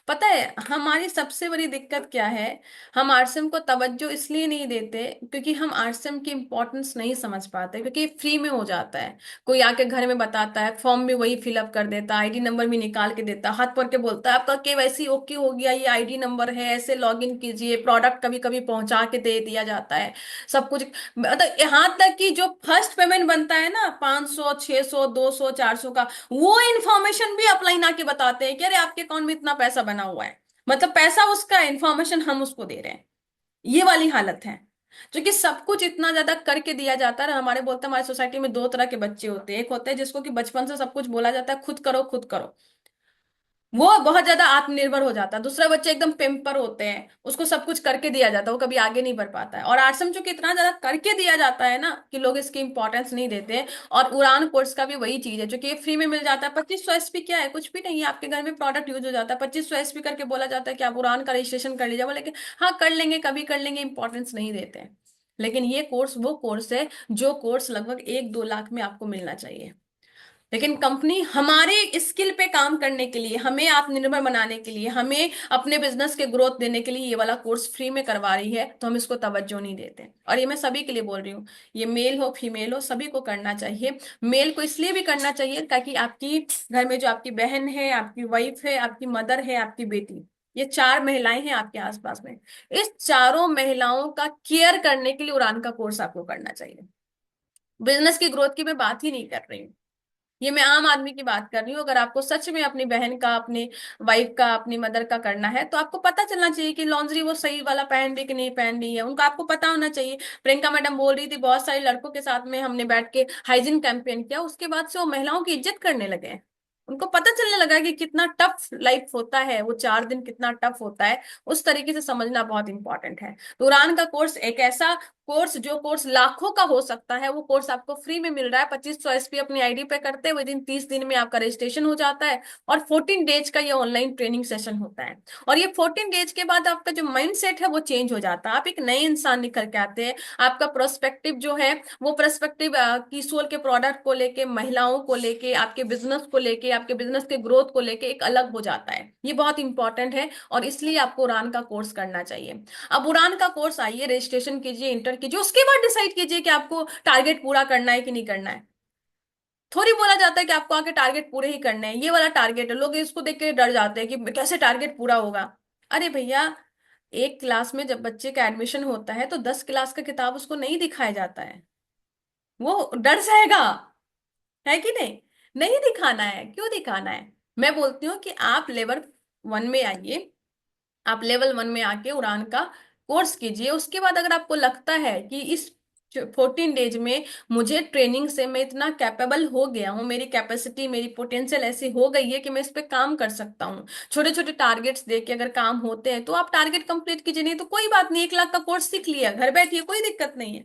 पता है हमारी सबसे बड़ी दिक्कत क्या है? हम आरसीएम को तवज्जो इसलिए नहीं देते क्योंकि हम आरसीएम की इंपॉर्टेंस नहीं समझ पाते, क्योंकि फ्री में हो जाता है। कोई आके घर में बताता है, फॉर्म भी वही फिलअप कर देता, आईडी नंबर भी निकाल के देता, हाथ पर के बोलता है आपका केवाईसी ओके हो गया, ये आईडी नंबर है, ऐसे लॉग इन कीजिए, प्रोडक्ट कभी कभी पहुंचा के दे दिया जाता है सब कुछ। मतलब यहाँ तक कि जो फर्स्ट पेमेंट बनता है ना, 500, 600, 200, 400 का, वो इन्फॉर्मेशन भी अपलाइन आके बताते हैं कि अरे आपके अकाउंट में इतना पैसा बना हुआ है। मतलब पैसा उसका, इन्फॉर्मेशन हम उसको दे रहे हैं। ये वाली हालत है। जो कि सब कुछ इतना ज्यादा करके दिया जाता है। हमारे बोलते हैं हमारी सोसाइटी में दो तरह के बच्चे होते हैं। एक होते हैं जिसको कि बचपन से सब कुछ बोला जाता है, खुद करो खुद करो, वो बहुत ज्यादा आत्मनिर्भर हो जाता है। दूसरा बच्चे एकदम पेम्पर होते हैं, उसको सब कुछ करके दिया जाता है, वो कभी आगे नहीं बढ़ पाता है। और आरसम चूंकि इतना ज्यादा करके दिया जाता है ना कि लोग इसकी इंपॉर्टेंस नहीं देते हैं। और उड़ान कोर्स का भी वही चीज है, जो कि फ्री में मिल जाता है। 2500 एसपी क्या है? कुछ भी नहीं है, आपके घर में प्रोडक्ट यूज हो जाता है। 2500 एसपी करके बोला जाता है कि आप उड़ान का रजिस्ट्रेशन कर लीजिए, लेकिन हाँ कर लेंगे, कभी कर लेंगे, इंपॉर्टेंस नहीं देते हैं। लेकिन ये कोर्स वो कोर्स है जो कोर्स लगभग 1-2 लाख में आपको मिलना चाहिए। लेकिन कंपनी हमारे स्किल पे काम करने के लिए, हमें आत्मनिर्भर बनाने के लिए, हमें अपने बिजनेस के ग्रोथ देने के लिए ये वाला कोर्स फ्री में करवा रही है, तो हम इसको तवज्जो नहीं देते। और ये मैं सभी के लिए बोल रही हूँ, ये मेल हो फीमेल हो, सभी को करना चाहिए। मेल को इसलिए भी करना चाहिए ताकि आपकी घर में जो आपकी बहन है, आपकी वाइफ है, आपकी मदर है, आपकी बेटी, ये 4 महिलाएं हैं आपके आसपास में, इस चारों महिलाओं का केयर करने के लिए उड़ान का कोर्स आपको करना चाहिए। बिजनेस की ग्रोथ की मैं बात ही नहीं कर रही हूँ, ये मैं आम आदमी की बात कर रही हूँ। अगर आपको सच में अपनी बहन का, अपनी वाइफ का, अपनी मदर का करना है तो आपको पता चलना चाहिए कि लॉन्ड्री वो सही वाला पहन रही कि नहीं पहन रही है, उनका आपको पता होना चाहिए। प्रियंका मैडम बोल रही थी बहुत सारे लड़कों के साथ में हमने बैठ के हाइजीन कैंपेन किया, उसके बाद से वो महिलाओं की इज्जत करने लगे हैं। उनको पता चलने लगा कि कितना टफ लाइफ होता है, वो 4 दिन कितना टफ होता है। उस तरीके से समझना बहुत इंपॉर्टेंट है। तो उड़ान का कोर्स एक ऐसा कोर्स, जो कोर्स लाखों का हो सकता है, वो कोर्स आपको फ्री में मिल रहा है। 2500 SP अपनी आईडी पे करते हैं, विद इन 30 दिन में आपका रजिस्ट्रेशन हो जाता है। और 14 डेज का ये ऑनलाइन ट्रेनिंग सेशन होता है। और ये 14 डेज के बाद आपका जो माइंड सेट है वो चेंज हो जाता है, आप एक नए इंसान निकल के आते हैं। आपका प्रोस्पेक्टिव जो है वो प्रोस्पेक्टिव किशोर के प्रोडक्ट को लेके, महिलाओं को लेके, आपके बिजनेस को लेके, आपके बिजनेस के ग्रोथ को लेके एक अलग हो जाता है। ये बहुत इंपॉर्टेंट है और इसलिए आपको उड़ान का कोर्स करना चाहिए। अब उड़ान का कोर्स आइए, रजिस्ट्रेशन कीजिए, इंटर कीजिए, उसके बाद डिसाइड कीजिए कि आपको टारगेट पूरा करना है कि नहीं करना है। थोड़ी बोला जाता है कि आपको आके टारगेट पूरे ही करने हैं, ये वाला टारगेट है, लोग इसको देख के डर जाते हैं कि कैसे टारगेट पूरा होगा। अरे भैया, एक क्लास में जब बच्चे का एडमिशन होता है तो 10 क्लास का किताब उसको नहीं दिखाया जाता है, वो डर जाएगा, है कि नहीं? नहीं दिखाना है, क्यों दिखाना है? मैं बोलती हूँ कि आप लेवल 1 में आइए, आप लेवल 1 में आके उड़ान का कोर्स कीजिए। उसके बाद अगर आपको लगता है कि इस 14 डेज में मुझे ट्रेनिंग से मैं इतना कैपेबल हो गया हूँ, मेरी कैपेसिटी, मेरी पोटेंशियल ऐसी हो गई है कि मैं इस पे काम कर सकता हूँ, छोटे छोटे टारगेट्स देके अगर काम होते हैं तो आप टारगेट कंप्लीट कीजिए। नहीं तो कोई बात नहीं, 1 लाख का कोर्स सीख लिया, घर बैठिए, कोई दिक्कत नहीं है।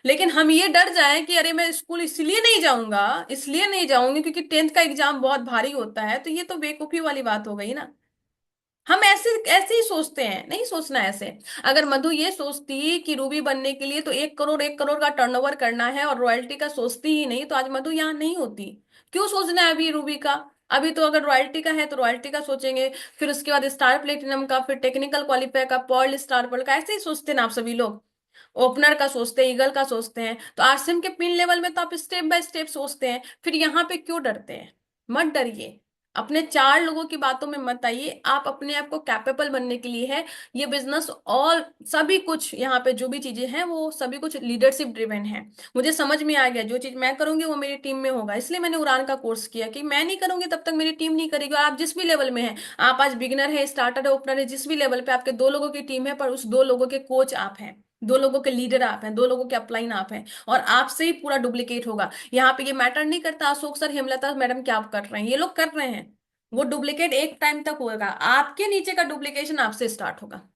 लेकिन हम ये डर जाए कि अरे मैं स्कूल इसलिए नहीं जाऊंगा, इसलिए नहीं जाऊंगी क्योंकि 10th का एग्जाम बहुत भारी होता है, तो ये तो बेवकूफी वाली बात हो गई ना। हम ऐसे ऐसे ही सोचते हैं, नहीं सोचना ऐसे। अगर मधु ये सोचती कि रूबी बनने के लिए तो 1 करोड़, 1 करोड़ का टर्नओवर करना है और रॉयल्टी का सोचती ही नहीं, तो आज मधु यहाँ नहीं होती। क्यों सोचना है अभी रूबी का? अभी तो अगर रॉयल्टी का है तो रॉयल्टी का सोचेंगे, फिर उसके बाद स्टार प्लेटिनम का, फिर टेक्निकल क्वालिफायर का, पर्ल स्टार पर्ल का, ऐसे ही सोचते हैं ना आप सभी लोग। ओपनर का सोचते हैं, ईगल का सोचते हैं, तो आरसीएम के पिन लेवल में तो आप स्टेप बाय स्टेप सोचते हैं, फिर यहाँ पे क्यों डरते हैं? मत डरिए, अपने 4 लोगों की बातों में मत आइए, आप अपने आप को कैपेबल बनने के लिए है ये बिजनेस। और सभी कुछ यहाँ पे जो भी चीजें हैं वो सभी कुछ लीडरशिप ड्रिवन है। मुझे समझ में आ गया, जो चीज मैं करूंगी वो मेरी टीम में होगा, इसलिए मैंने उड़ान का कोर्स किया कि मैं नहीं करूंगी तब तक मेरी टीम नहीं करेगी। और आप जिस भी लेवल में हैं, आप आज बिगिनर है, स्टार्टर है, ओपनर है, जिस भी लेवल पे आपके 2 लोगों की टीम है, पर उस 2 लोगों के कोच आप हैं, 2 लोगों के लीडर आप हैं, 2 लोगों के अपलाइन आप हैं, और आपसे ही पूरा डुप्लीकेट होगा। यहाँ पे ये मैटर नहीं करता अशोक सर, हेमलता मैडम क्या कर रहे हैं, ये लोग कर रहे हैं, वो डुप्लीकेट एक टाइम तक होगा, आपके नीचे का डुप्लीकेशन आपसे स्टार्ट होगा।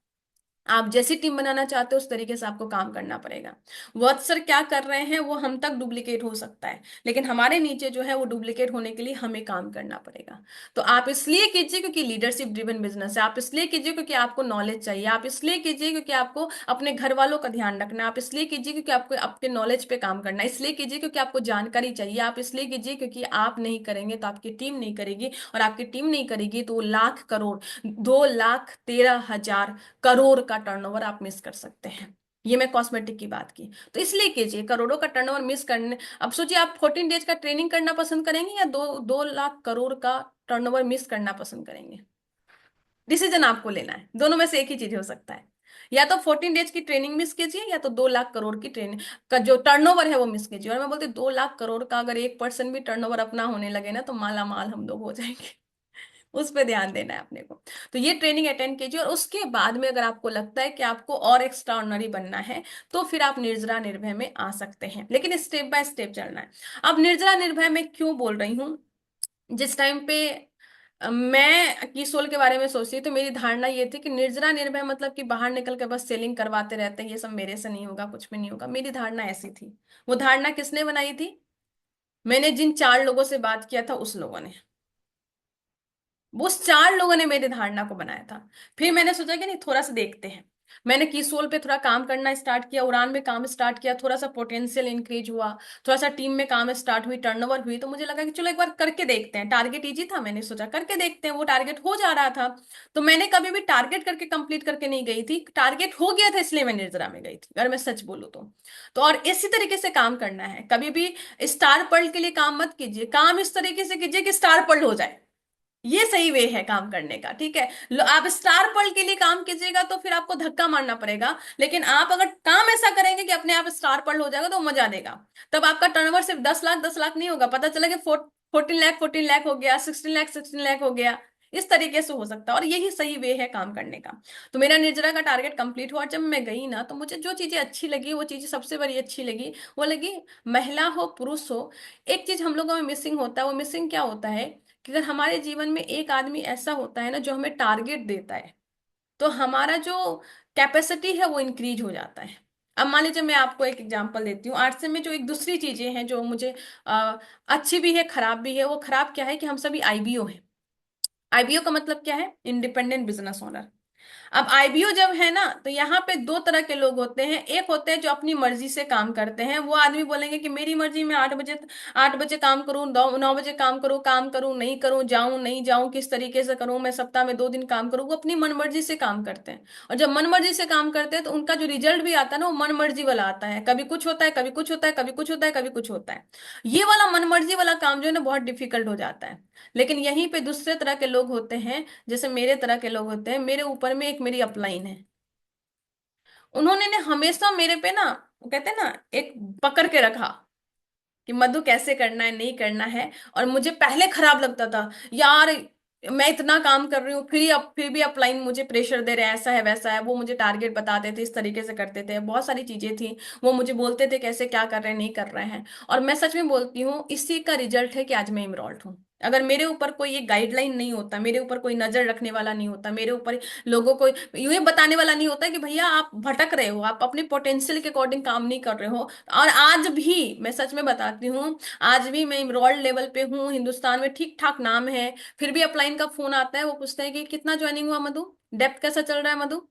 आप जैसी टीम बनाना चाहते हो उस तरीके से आपको काम करना पड़ेगा। वर्थ सर क्या कर रहे हैं वो हम तक डुप्लीकेट हो सकता है, लेकिन हमारे नीचे जो है वो डुप्लीकेट होने के लिए हमें काम करना पड़ेगा। तो आप इसलिए कीजिए क्योंकि लीडरशिप ड्रिवन बिजनेस है, आप इसलिए कीजिए क्योंकि आपको नॉलेज चाहिए, आप इसलिए कीजिए क्योंकि आपको अपने घर वालों का ध्यान रखना है, आप इसलिए कीजिए क्योंकि आपको आपके नॉलेज पे काम करना है, इसलिए कीजिए क्योंकि आपको जानकारी चाहिए, आप इसलिए कीजिए क्योंकि आप नहीं करेंगे तो आपकी टीम नहीं करेगी, और आपकी टीम नहीं करेगी तो 1 लाख करोड़, 2,13,000 करोड़ का टर्नओवर आप मिस कर सकते हैं। ये मैं कॉस्मेटिक की बात की, तो इसलिए कीजिए, करोड़ों का टर्नओवर मिस करने। अब सोचिए, आप 14 डेज का ट्रेनिंग करना पसंद करेंगे या 2 लाख करोड़ का टर्नओवर मिस करना पसंद करेंगे? डिसीजन आपको लेना है, दोनों में से एक ही चीज हो सकता है। या तो 14 डेज की ट्रेनिंग मिस कीजिए, या तो 2 लाख करोड़ की ट्रेनिंग का जो टर्नओवर है वो मिस कीजिए। और मैं बोलती 2 लाख करोड़ का अगर 1% भी टर्नओवर अपना होने लगे ना, तो माला माल हम लोग हो जाएंगे। उस पर ध्यान देना है अपने को। तो ये ट्रेनिंग अटेंड कीजिए, और उसके बाद में अगर आपको लगता है कि आपको और एक्स्ट्रा ऑर्डिनरी बनना है तो फिर आप निर्जरा निर्भय में आ सकते हैं, लेकिन स्टेप बाय स्टेप चलना है। अब निर्जरा निर्भय में क्यों बोल रही हूँ, जिस टाइम पे मैं किसोल के बारे में सोचती तो मेरी धारणा ये थी कि निर्जरा निर्भय मतलब कि बाहर निकल के बस सेलिंग करवाते रहते हैं, ये सब मेरे से नहीं होगा, कुछ भी नहीं होगा, मेरी धारणा ऐसी थी। वो धारणा किसने बनाई थी? मैंने जिन 4 लोगों से बात किया था उस लोगों ने, उस 4 लोगों ने मेरी धारणा को बनाया था। फिर मैंने सोचा कि नहीं, थोड़ा सा देखते हैं। मैंने कीसोल पे थोड़ा काम करना स्टार्ट किया, उड़ान में काम स्टार्ट किया, थोड़ा सा पोटेंशियल इंक्रीज हुआ, थोड़ा सा टीम में काम स्टार्ट हुई, टर्नओवर हुई, तो मुझे लगा कि चलो एक बार करके देखते हैं। टारगेट इजी था, मैंने सोचा करके देखते हैं, वो टारगेट हो जा रहा था। तो मैंने कभी भी टारगेट करके कंप्लीट करके नहीं गई थी, टारगेट हो गया था इसलिए मैं निर्जरा में गई थी, अगर मैं सच बोलूँ तो। और इसी तरीके से काम करना है, कभी भी स्टार पर्ल के लिए काम मत कीजिए, काम इस तरीके से कीजिए कि स्टार पर्ल हो जाए, ये सही वे है काम करने का, ठीक है? आप स्टार पर्ल के लिए काम कीजिएगा तो फिर आपको धक्का मारना पड़ेगा, लेकिन आप अगर काम ऐसा करेंगे कि अपने आप स्टार पर्ल हो जाएगा तो मजा देगा। तब आपका टर्नओवर सिर्फ 10 लाख 10 लाख नहीं होगा, पता चला कि 14 लाख 14 लाख हो गया, 16 लाख 16 लाख हो गया। इस तरीके से हो सकता है, और यही सही वे है काम करने का। तो मेरा निर्जरा का टारगेट कंप्लीट हुआ, जब मैं गई ना तो मुझे जो चीजें अच्छी लगी, वो चीजें सबसे बड़ी अच्छी लगी, वो लगी महिला हो पुरुष हो, एक चीज हम लोगों में मिसिंग होता है। वो मिसिंग क्या होता है कि अगर हमारे जीवन में एक आदमी ऐसा होता है ना जो हमें टारगेट देता है, तो हमारा जो कैपेसिटी है वो इंक्रीज हो जाता है। अब मान लीजिए मैं आपको एक एग्जांपल देती हूँ, आर्ट्स में जो एक दूसरी चीजें हैं जो मुझे अच्छी भी है खराब भी है। वो खराब क्या है कि हम सभी आईबीओ हैं। आईबीओ का मतलब क्या है? Independent business owner. अब आईबीओ जब है ना, तो यहाँ पे दो तरह के लोग होते हैं। एक होते हैं जो अपनी मर्जी से काम करते हैं, वो आदमी बोलेंगे कि मेरी मर्जी, मैं 8 बजे काम करूँ, 9 बजे काम करूँ नहीं करूँ, जाऊं नहीं जाऊं, किस तरीके से करूं, मैं सप्ताह में 2 दिन काम करूं। वो अपनी मन मर्जी से काम करते हैं। और जब मन मर्जी से काम करते हैं तो उनका जो रिजल्ट भी आता है ना, वो मन मर्जी वाला आता है। कभी कुछ होता है, कभी कुछ होता है, कभी कुछ होता है, कभी कुछ होता है। ये वाला मन मर्जी वाला काम जो है ना, बहुत डिफिकल्ट हो जाता है। लेकिन यहीं पे दूसरे तरह के लोग होते हैं, जैसे मेरे तरह के लोग होते हैं। मेरे ऊपर में एक मेरी अपलाइन है, उन्होंने ने हमेशा मेरे पे ना, वो कहते हैं ना, एक पकड़ के रखा कि मधु कैसे करना है, नहीं करना है। और मुझे पहले खराब लगता था यार, मैं इतना काम कर रही हूँ, फिर भी अपलाइन मुझे प्रेशर दे रहे हैं, ऐसा है वैसा है। वो मुझे टारगेट बताते थे, इस तरीके से करते थे, बहुत सारी चीजें थी। वो मुझे बोलते थे कैसे क्या कर रहे हैं, नहीं कर रहे हैं। और मैं सच में बोलती हूँ, इसी का रिजल्ट है कि आज मैं इमरोल्ड हूँ। अगर मेरे ऊपर कोई एक गाइडलाइन नहीं होता, मेरे ऊपर कोई नजर रखने वाला नहीं होता, मेरे ऊपर लोगों को यूं ही बताने वाला नहीं होता कि भैया आप भटक रहे हो, आप अपने पोटेंशियल के अकॉर्डिंग काम नहीं कर रहे हो। और आज भी मैं सच में बताती हूँ, आज भी मैं इमरोल्ड लेवल पे हूँ, हिंदुस्तान में ठीक ठाक नाम है। फिर भी अपलाइन का फोन आता है, वो पूछते हैं कि कितना ज्वाइनिंग हुआ मधु, डेप्थ कैसा चल रहा है मधु,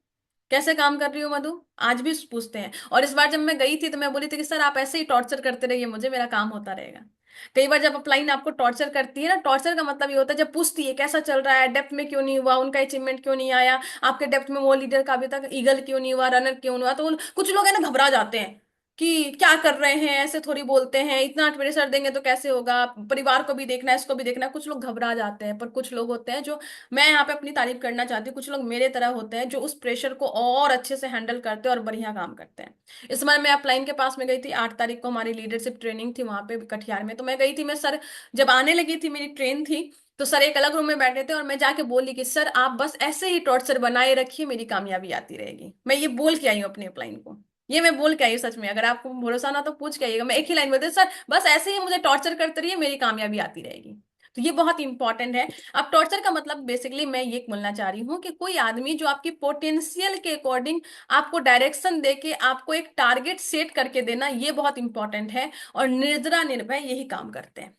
कैसे काम कर रही हो मधु। आज भी पूछते हैं। और इस बार जब मैं गई थी तो मैं बोली थी कि सर आप ऐसे ही टॉर्चर करते रहिए मुझे, मेरा काम होता रहेगा। कई बार जब अपलाइन आपको टॉर्चर करती है ना, टॉर्चर का मतलब ये होता है जब पूछती है कैसा चल रहा है, डेप्थ में क्यों नहीं हुआ, उनका अचीवमेंट क्यों नहीं आया, आपके डेप्थ में वो लीडर का अभी तक ईगल क्यों नहीं हुआ, रनर क्यों नहीं हुआ, तो कुछ लोग है ना घबरा जाते हैं कि क्या कर रहे हैं, ऐसे थोड़ी बोलते हैं, इतना प्रेशर देंगे तो कैसे होगा, परिवार को भी देखना है, इसको भी देखना है। कुछ लोग घबरा जाते हैं। पर कुछ लोग होते हैं जो, मैं यहाँ पे अपनी तारीफ करना चाहती हूँ, कुछ लोग मेरे तरह होते हैं जो उस प्रेशर को और अच्छे से हैंडल करते हैं और बढ़िया काम करते हैं। इस बार मैं अपलाइन के पास में गई थी, 8 तारीख को हमारी लीडरशिप ट्रेनिंग थी वहां पे कटिहार में। तो मैं गई थी, मैं सर जब आने लगी थी, मेरी ट्रेन थी, तो सर एक अलग रूम में बैठे थे और मैं जाके बोली कि सर आप बस ऐसे ही टॉर्चर बनाए रखिए, मेरी कामयाबी आती रहेगी। मैं ये बोल के आई हूँ अपनी अपलाइन को, ये मैं बोल के आई हूँ। सच में अगर आपको भरोसा ना तो पूछ के आइएगा, मैं एक ही लाइन बोलती सर बस ऐसे ही मुझे टॉर्चर करते रहिए, मेरी कामयाबी आती रहेगी। तो ये बहुत इंपॉर्टेंट है। अब टॉर्चर का मतलब बेसिकली मैं ये बोलना चाह रही हूँ कि कोई आदमी जो आपकी पोटेंशियल के अकॉर्डिंग आपको डायरेक्शन दे के आपको एक टारगेट सेट करके देना, ये बहुत इंपॉर्टेंट है। और निर्जरा निर्भय यही काम करते हैं।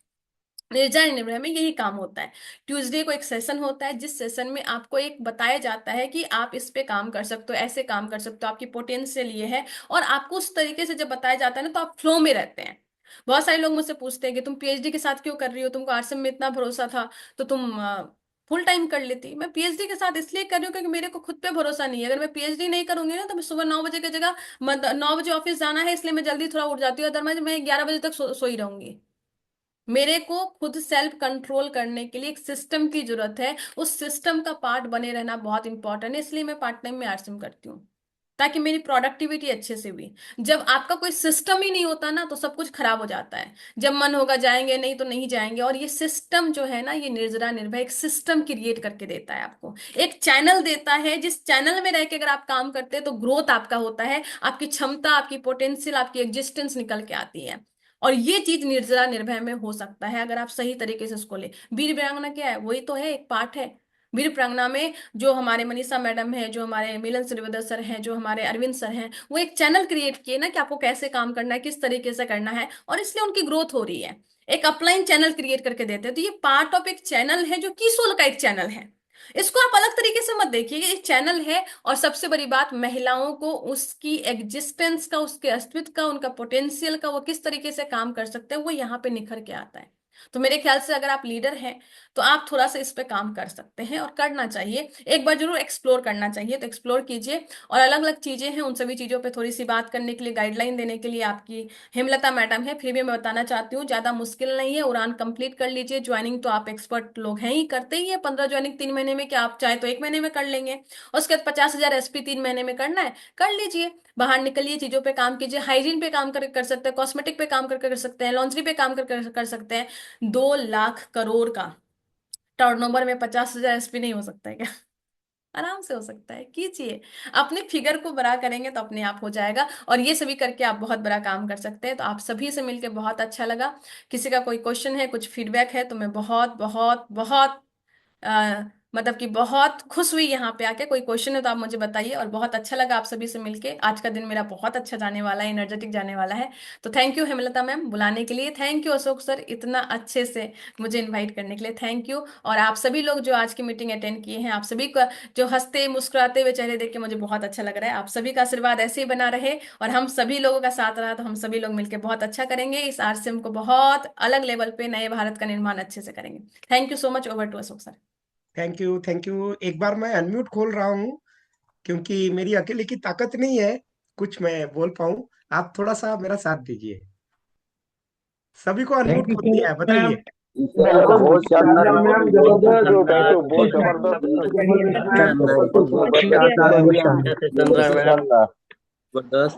निर्जरा निर्भय में यही काम होता है। ट्यूसडे को एक सेशन होता है, जिस सेशन में आपको एक बताया जाता है कि आप इस पे काम कर सकते हो, ऐसे काम कर सकते हो, आपकी पोटेंशियल ये है। और आपको उस तरीके से जब बताया जाता है ना, तो आप फ्लो में रहते हैं। बहुत सारे लोग मुझसे पूछते हैं कि तुम पीएचडी के साथ क्यों कर रही हो, तुमको आरसीएम में इतना भरोसा था तो तुम फुल टाइम कर लेती। मैं पीएचडी के साथ इसलिए कर रही हूँ क्योंकि मेरे को खुद पे भरोसा नहीं है। अगर मैं पीएचडी नहीं करूंगी ना, तो मैं सुबह 9 बजे की जगह 9 बजे ऑफिस जाना है, इसलिए मैं जल्दी थोड़ा उठ जाती हूँ, अदरवाइज मैं 11 बजे तक सोई रहूंगी। मेरे को खुद सेल्फ कंट्रोल करने के लिए एक सिस्टम की जरूरत है। उस सिस्टम का पार्ट बने रहना बहुत इंपॉर्टेंट है, इसलिए मैं पार्ट टाइम में आरसीएम करती हूँ, ताकि मेरी प्रोडक्टिविटी अच्छे से हुई। जब आपका कोई सिस्टम ही नहीं होता ना, तो सब कुछ खराब हो जाता है। जब मन होगा जाएंगे, नहीं तो नहीं जाएंगे। और ये सिस्टम जो है ना, ये निर्जरा निर्भय एक सिस्टम क्रिएट करके देता है आपको, एक चैनल देता है, जिस चैनल में रह के अगर आप काम करते हैं तो ग्रोथ आपका होता है, आपकी क्षमता, आपकी पोटेंशियल, आपकी एग्जिस्टेंस निकल के आती है। और ये चीज निर्जरा निर्भय में हो सकता है अगर आप सही तरीके से उसको ले। वीर वीरांगना क्या है? वही तो है, एक पार्ट है। वीर वीरांगना में जो हमारे मनीषा मैडम है, जो हमारे मिलन सूर्यवंशी सर हैं, जो हमारे अरविंद सर हैं, वो एक चैनल क्रिएट किए ना कि आपको कैसे काम करना है, किस तरीके से करना है, और इसलिए उनकी ग्रोथ हो रही है। एक अपलाइन चैनल क्रिएट करके देते हैं। तो ये पार्ट ऑफ एक चैनल है, जो कीसोल का एक चैनल है। इसको आप अलग तरीके से मत देखिए, ये एक चैनल है। और सबसे बड़ी बात, महिलाओं को उसकी एग्जिस्टेंस का, उसके अस्तित्व का, उनका पोटेंशियल का, वो किस तरीके से काम कर सकते हैं, वो यहाँ पे निखर के आता है। तो मेरे ख्याल से अगर आप लीडर हैं तो आप थोड़ा सा इस पे काम कर सकते हैं, और करना चाहिए। एक बार जरूर एक्सप्लोर करना चाहिए, तो एक्सप्लोर कीजिए। और अलग अलग चीजें हैं, उन सभी चीजों पे थोड़ी सी बात करने के लिए, गाइडलाइन देने के लिए आपकी हेमलता मैडम है। फिर भी मैं बताना चाहती हूँ, ज्यादा मुश्किल नहीं है, उड़ान कंप्लीट कर लीजिए। ज्वाइनिंग तो आप एक्सपर्ट लोग हैं ही, करते ही है 15 ज्वाइनिंग 3 महीने में, क्या आप चाहे तो 1 महीने में कर लेंगे। उसके बाद 50,000 एसपी 3 महीने में करना है, कर लीजिए। बाहर निकलिए, चीजों पे काम कीजिए, हाइजीन पे काम कर सकते हैं, कॉस्मेटिक पे काम कर सकते हैं, लॉन्ड्री पे काम कर सकते हैं। 2 लाख करोड़ का टर्नओवर में 50,000 एसपी नहीं हो सकता है क्या? आराम से हो सकता है, कीजिए। अपने फिगर को बड़ा करेंगे तो अपने आप हो जाएगा, और ये सभी करके आप बहुत बड़ा काम कर सकते हैं। तो आप सभी से मिलकर बहुत अच्छा लगा। किसी का कोई क्वेश्चन है, कुछ फीडबैक है, तो मैं बहुत बहुत बहुत मतलब कि बहुत खुश हुई यहाँ पे आके। कोई क्वेश्चन है तो आप मुझे बताइए। और बहुत अच्छा लगा आप सभी से मिलके। आज का दिन मेरा बहुत अच्छा जाने वाला है, एनर्जेटिक जाने वाला है। तो थैंक यू हेमलता मैम बुलाने के लिए, थैंक यू अशोक सर इतना अच्छे से मुझे इनवाइट करने के लिए, थैंक यू। और आप सभी लोग जो आज की मीटिंग अटेंड किए हैं, आप सभी का जो हंसते मुस्कुराते हुए चेहरे देख के मुझे बहुत अच्छा लग रहा है। आप सभी का आशीर्वाद ऐसे ही बना रहे और हम सभी लोगों का साथ रहा तो हम सभी लोग मिलकर बहुत अच्छा करेंगे। इस आरसीएम को बहुत अलग लेवल पे नए भारत का निर्माण अच्छे से करेंगे। Thank you so much. Over to Ashok sir. Thank you, thank you. एक बार मैं अनम्यूट खोल रहा हूँ क्योंकि मेरी अकेले की ताकत नहीं है कुछ मैं बोल पाऊँ। आप थोड़ा सा मेरा साथ दीजिए। सभी को अनम्यूट थैंक यू खोल सो दिया है, मच मैम। बताइए। बहुत शानदार मैम मैम, जो जबरदस्त, थैंक यू, बहुत जबरदस्त। शानदार, बहुत अच्छी बात है, शानदार, बहुत शानदार, बहुत शानदार। जबरदस्त।